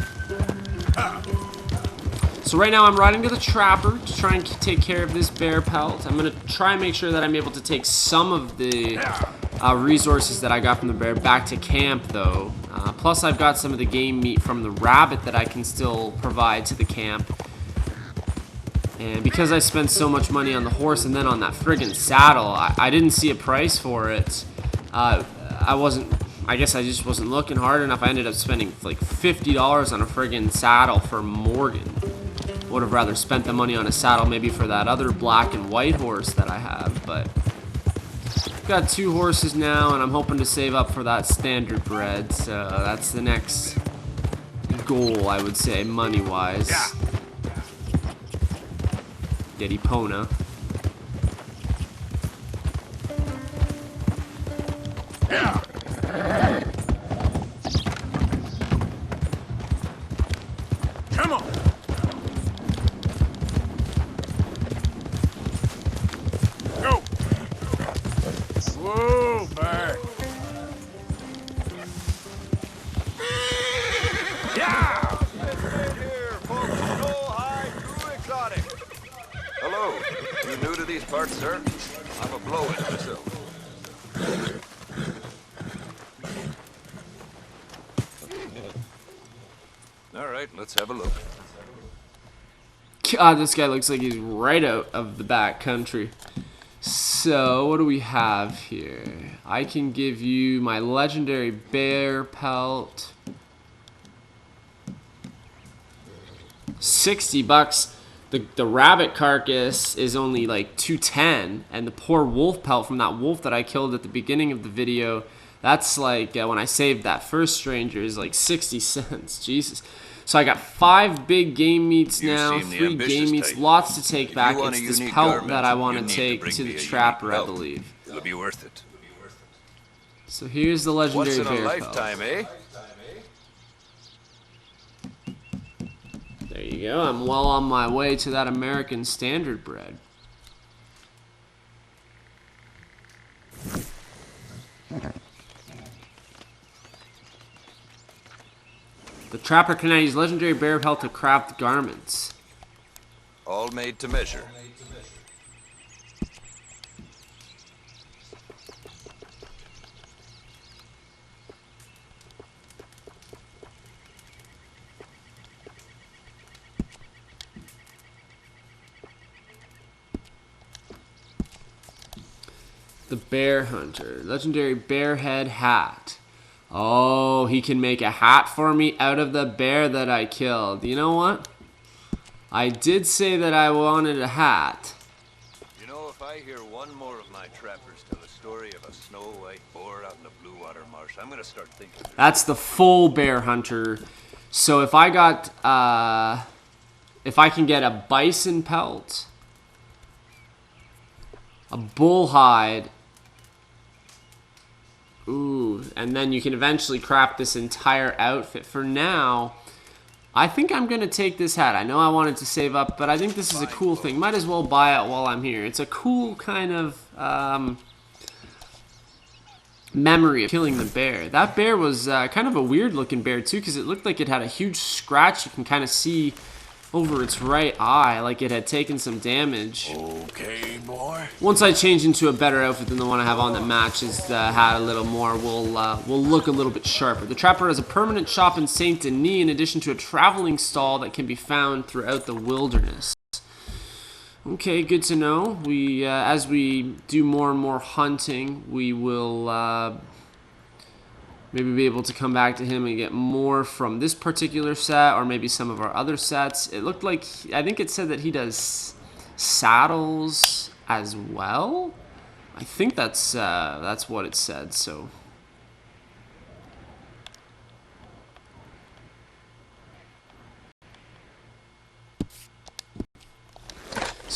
So right now I'm riding to the trapper to try and take care of this bear pelt. I'm going to try and make sure that I'm able to take some of the resources that I got from the bear back to camp though. Plus I've got some of the game meat from the rabbit that I can still provide to the camp. And because I spent so much money on the horse and then on that friggin' saddle, I didn't see a price for it. I guess I just wasn't looking hard enough. I ended up spending like $50 on a friggin' saddle for Morgan. Would have rather spent the money on a saddle maybe for that other black and white horse that I have, but I've got two horses now and I'm hoping to save up for that standard bred, so that's the next goal, I would say, money-wise. Yeah. Get Epona. Yeah. Come on. Go. Whoa, back. Yeah. Here, folks, Joel High, True Exotic. Hello. You new to these parts, sir? I'm a blow-in myself. All right, let's have a look. God, this guy looks like he's right out of the back country. So, what do we have here? I can give you my legendary bear pelt. $60. The rabbit carcass is only like $2.10, and the poor wolf pelt from that wolf that I killed at the beginning of the video, that's like when I saved that first stranger, is like 60 cents. Jesus. So I got 5 big game meats now, 3 game meats, lots to take back. It's this pelt that I want to take to the trapper, I believe. It'll be worth it. So here's the legendary Once in a bear lifetime, pelt. eh? There you go. I'm well on my way to that American standard bred. The trapper can now use legendary bear pelt to craft garments. All made to measure. The bear hunter. Legendary bear head hat. Oh, he can make a hat for me out of the bear that I killed. You know what? I did say that I wanted a hat. You know, if I hear one more of my trappers tell a story of a snow-white boar out in the Blue Water Marsh, I'm gonna start thinking. That's the full bear hunter So if I got, if I can get a bison pelt, a bull hide, ooh, and then you can eventually craft this entire outfit. For now, I think I'm going to take this hat. I know I wanted to save up, but I think this is a cool thing. Might as well buy it while I'm here. It's a cool kind of memory of killing the bear. That bear was kind of a weird looking bear too, because it looked like it had a huge scratch. You can kind of see over its right eye, like it had taken some damage. Okay, boy. Once I change into a better outfit than the one I have on that matches the hat a little more, we'll look a little bit sharper. The Trapper has a permanent shop in Saint Denis, in addition to a traveling stall that can be found throughout the wilderness. Okay, good to know. We, as we do more and more hunting, we will maybe be able to come back to him and get more from this particular set, or maybe some of our other sets. It looked like, I think it said that he does saddles as well. I think that's what it said. So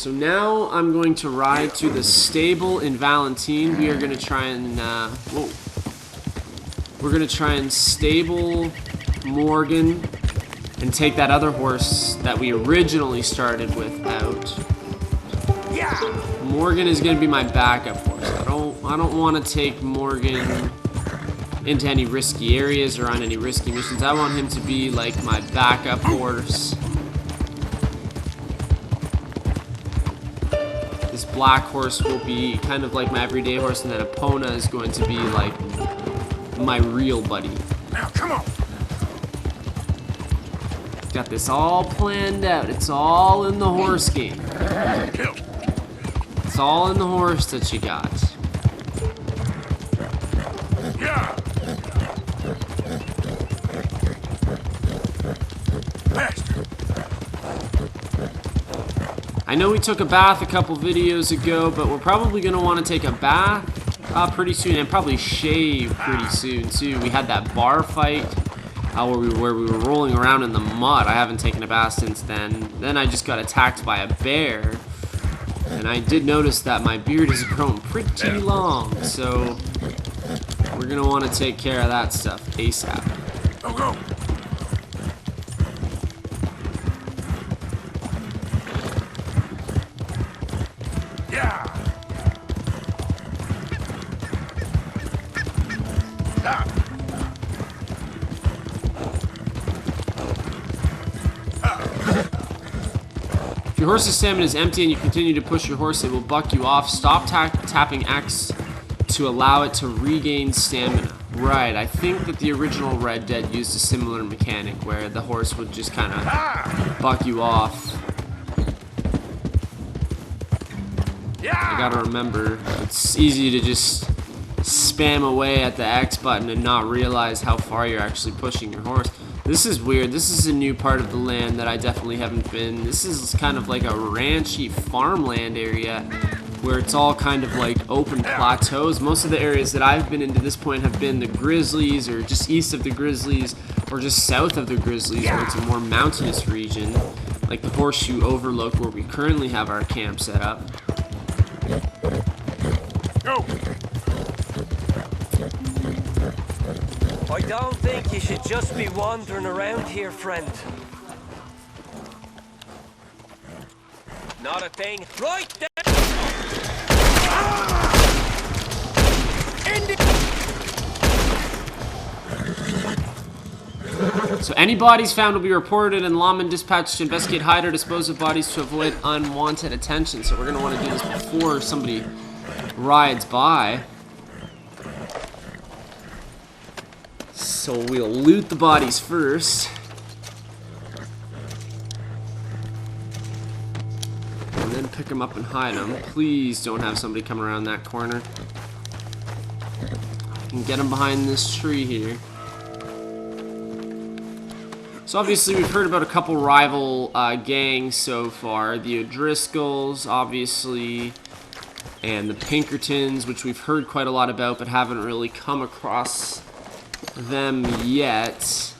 now I'm going to ride to the stable in Valentine. We are going to try and we're going to try and stable Morgan and take that other horse that we originally started with out. Morgan is going to be my backup horse. I don't want to take Morgan into any risky areas or on any risky missions. I want him to be like my backup horse. This black horse will be kind of like my everyday horse, and then Epona is going to be like my real buddy. Now, come on. Got this all planned out. It's all in the horse game. It's all in the horse that you got. Yeah. I know we took a bath a couple videos ago, but we're probably going to want to take a bath pretty soon, and probably shave pretty soon too. We had that bar fight where we were rolling around in the mud. I haven't taken a bath since then. Then I just got attacked by a bear, and I did notice that my beard has grown pretty long, so we're going to want to take care of that stuff ASAP. Go. If your horse's stamina is empty and you continue to push your horse, it will buck you off. Stop tapping X to allow it to regain stamina. Right, I think that the original Red Dead used a similar mechanic where the horse would just kind of buck you off. I gotta remember, it's easy to just spam away at the X button and not realize how far you're actually pushing your horse. This is weird. This is a new part of the land that I definitely haven't been. This is kind of like a ranchy farmland area where it's all kind of like open plateaus. Most of the areas that I've been in to this point have been the Grizzlies, or just east of the Grizzlies, or just south of the Grizzlies, where it's a more mountainous region, like the Horseshoe Overlook where we currently have our camp set up. Go. I don't think you should just be wandering around here, friend. Not a thing. Right there! So any bodies found will be reported, and lawmen dispatched to investigate, hide, or dispose of bodies to avoid unwanted attention. So we're going to want to do this before somebody rides by. So we'll loot the bodies first. And then pick them up and hide them. Please don't have somebody come around that corner. And get them behind this tree here. So obviously we've heard about a couple rival gangs so far. The O'Driscolls, obviously, and the Pinkertons, which we've heard quite a lot about but haven't really come across them yet.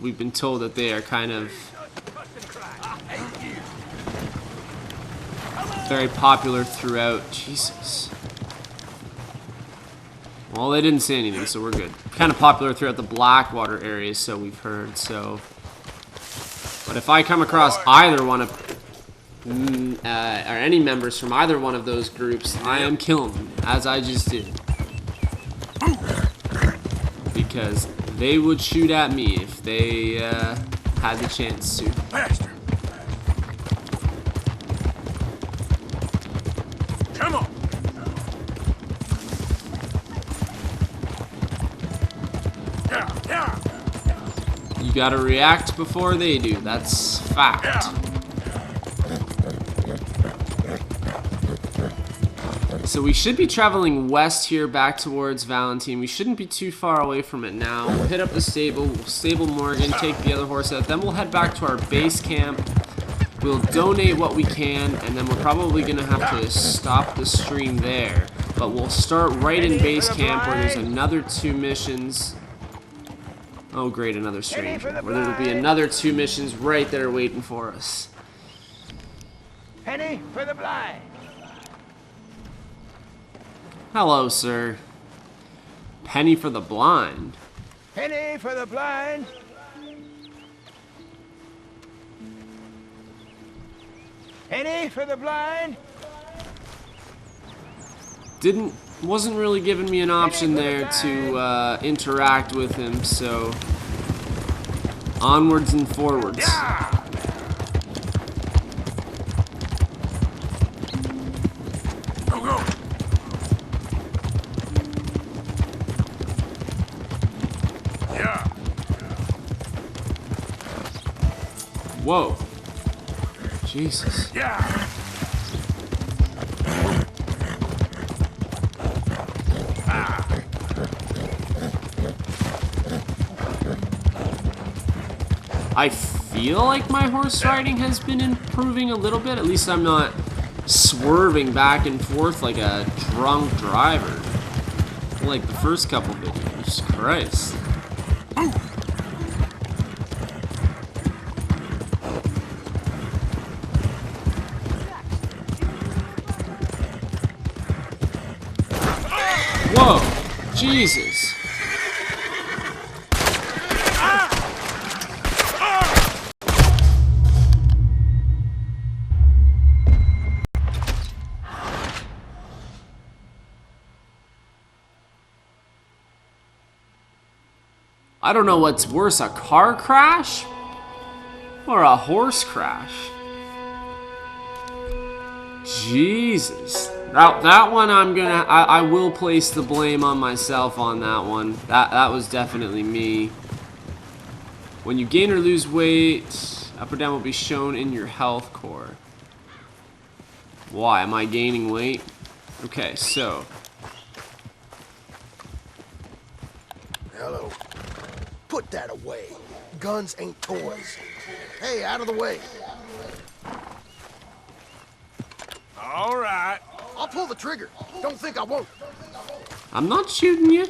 We've been told that they are kind of very popular throughout. Jesus. Well, they didn't say anything, so we're good. Kind of popular throughout the Blackwater area, so we've heard. So, but if I come across either one of or any members from either one of those groups, I am killing them, as I just did, because they would shoot at me if they had the chance to. Faster. Come on. Yeah. You gotta react before they do. That's fact. Yeah. So we should be traveling west here back towards Valentine. We shouldn't be too far away from it now. We'll hit up the stable, we'll stable Morgan, take the other horse out. Then we'll head back to our base camp. We'll donate what we can, and then we're probably going to have to stop the stream there. But we'll start right in base camp where there's another 2 missions. Oh great, another stranger. Where there'll be another 2 missions right there waiting for us. Penny for the blind. Hello, sir. Penny for the blind. Penny for the blind. Penny for the blind. Wasn't really giving me an option there to interact with him, so onwards and forwards. Go. Yeah. Whoa. Jesus. Yeah. I feel like my horse riding has been improving a little bit. At least I'm not swerving back and forth like a drunk driver. Like the first couple videos. Christ. Whoa! Jesus! I don't know what's worse, a car crash or a horse crash. Jesus. That one I will place the blame on myself on that one. That was definitely me. When you gain or lose weight, up or down will be shown in your health core. Why? Am I gaining weight? Okay, so. Hello. Put that away. Guns ain't toys. Hey, out of the way. All right. I'll pull the trigger. Don't think I won't. I'm not shooting you.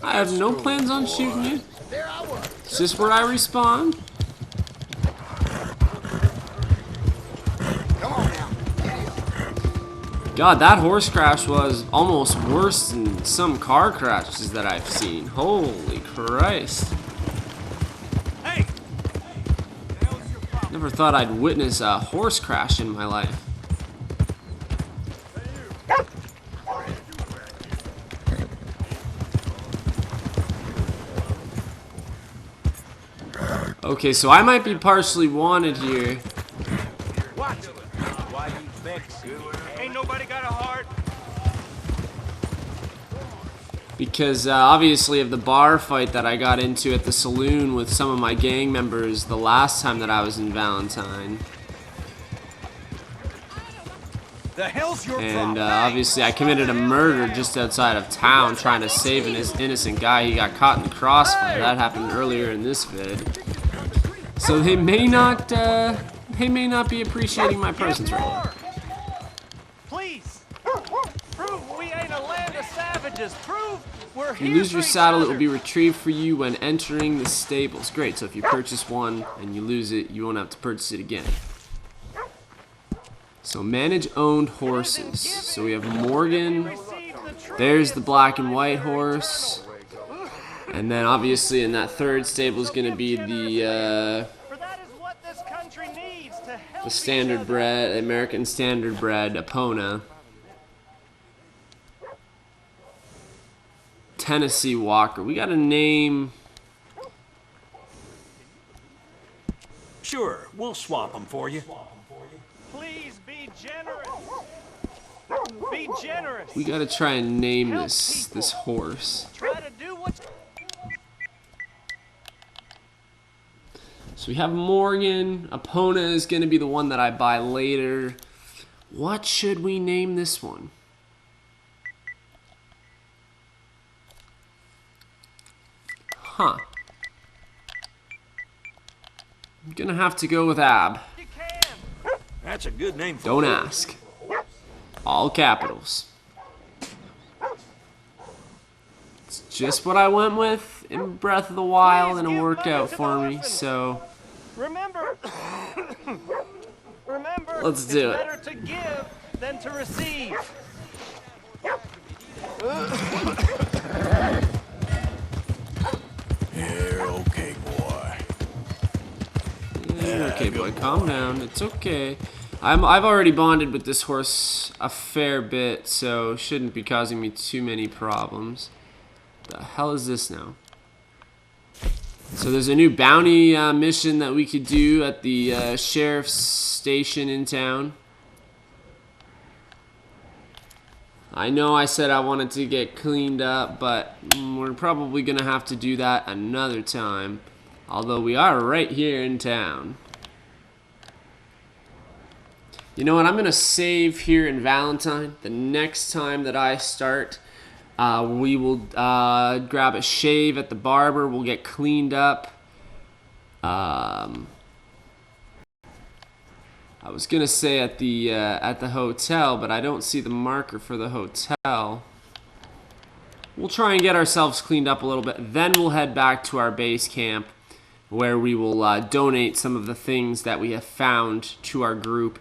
I have no plans on shooting you. There I was. Is this where I respawn? Come on now. Giddy up. God, that horse crash was almost worse than some car crashes that I've seen. Holy Christ. Hey. Never thought I'd witness a horse crash in my life. Okay, so I might be partially wanted here. Watch it. Why you vex? Ain't nobody got a heart. Because obviously of the bar fight that I got into at the saloon with some of my gang members the last time that I was in Valentine. The hell's your And obviously I committed a murder just outside of town trying to save an innocent guy. He got caught in the crossfire. That happened earlier in this vid. So they may not be appreciating my presence right now. Please. Prove we ain't a land of savages. Prove we're If you lose your saddle, it will be retrieved for you when entering the stables. Great, so if you purchase one and you lose it, you won't have to purchase it again. So manage owned horses. So we have Morgan. There's the black and white horse. And then obviously in that third stable is going to be the standard bred, American standard bred Epona. Tennessee Walker. We got a name. Sure, we'll swap them for you. Please be generous. Be generous. We got to try and name this horse. Try to do what's... So we have Morgan. Epona is going to be the one that I buy later. What should we name this one? Huh. I'm going to have to go with Ab. That's a good name for Don't ask. All capitals. It's just what I went with in Breath of the Wild, and it worked out for me, so... Remember, Let's do it. It's better to give than to receive. Yeah, okay, boy. Yeah, okay, boy, calm down. It's okay. I've already bonded with this horse a fair bit, so shouldn't be causing me too many problems. The hell is this now? So there's a new bounty mission that we could do at the sheriff's station in town. I know I said I wanted to get cleaned up, but we're probably going to have to do that another time. Although we are right here in town. You know what? I'm going to save here in Valentine. The next time that I start... we will grab a shave at the barber. We'll get cleaned up. I was gonna say at the hotel, but I don't see the marker for the hotel. We'll try and get ourselves cleaned up a little bit. Then we'll head back to our base camp, where we will donate some of the things that we have found to our group,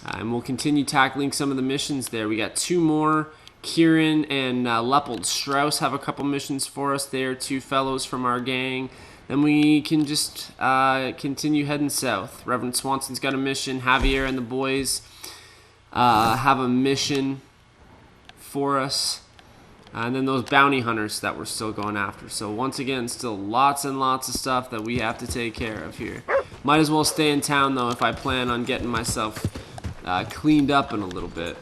and we'll continue tackling some of the missions there. We got 2 more. Kieran and Leopold Strauss have a couple missions for us. They are 2 fellows from our gang. Then we can just continue heading south. Reverend Swanson's got a mission. Javier and the boys have a mission for us. And then those bounty hunters that we're still going after. So once again, still lots and lots of stuff that we have to take care of here. Might as well stay in town, though, if I plan on getting myself cleaned up in a little bit.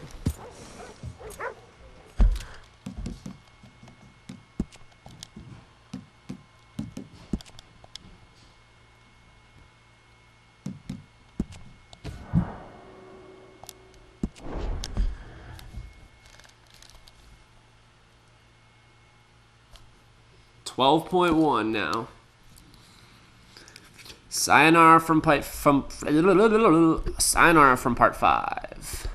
.1 now. Sayonara from part 5.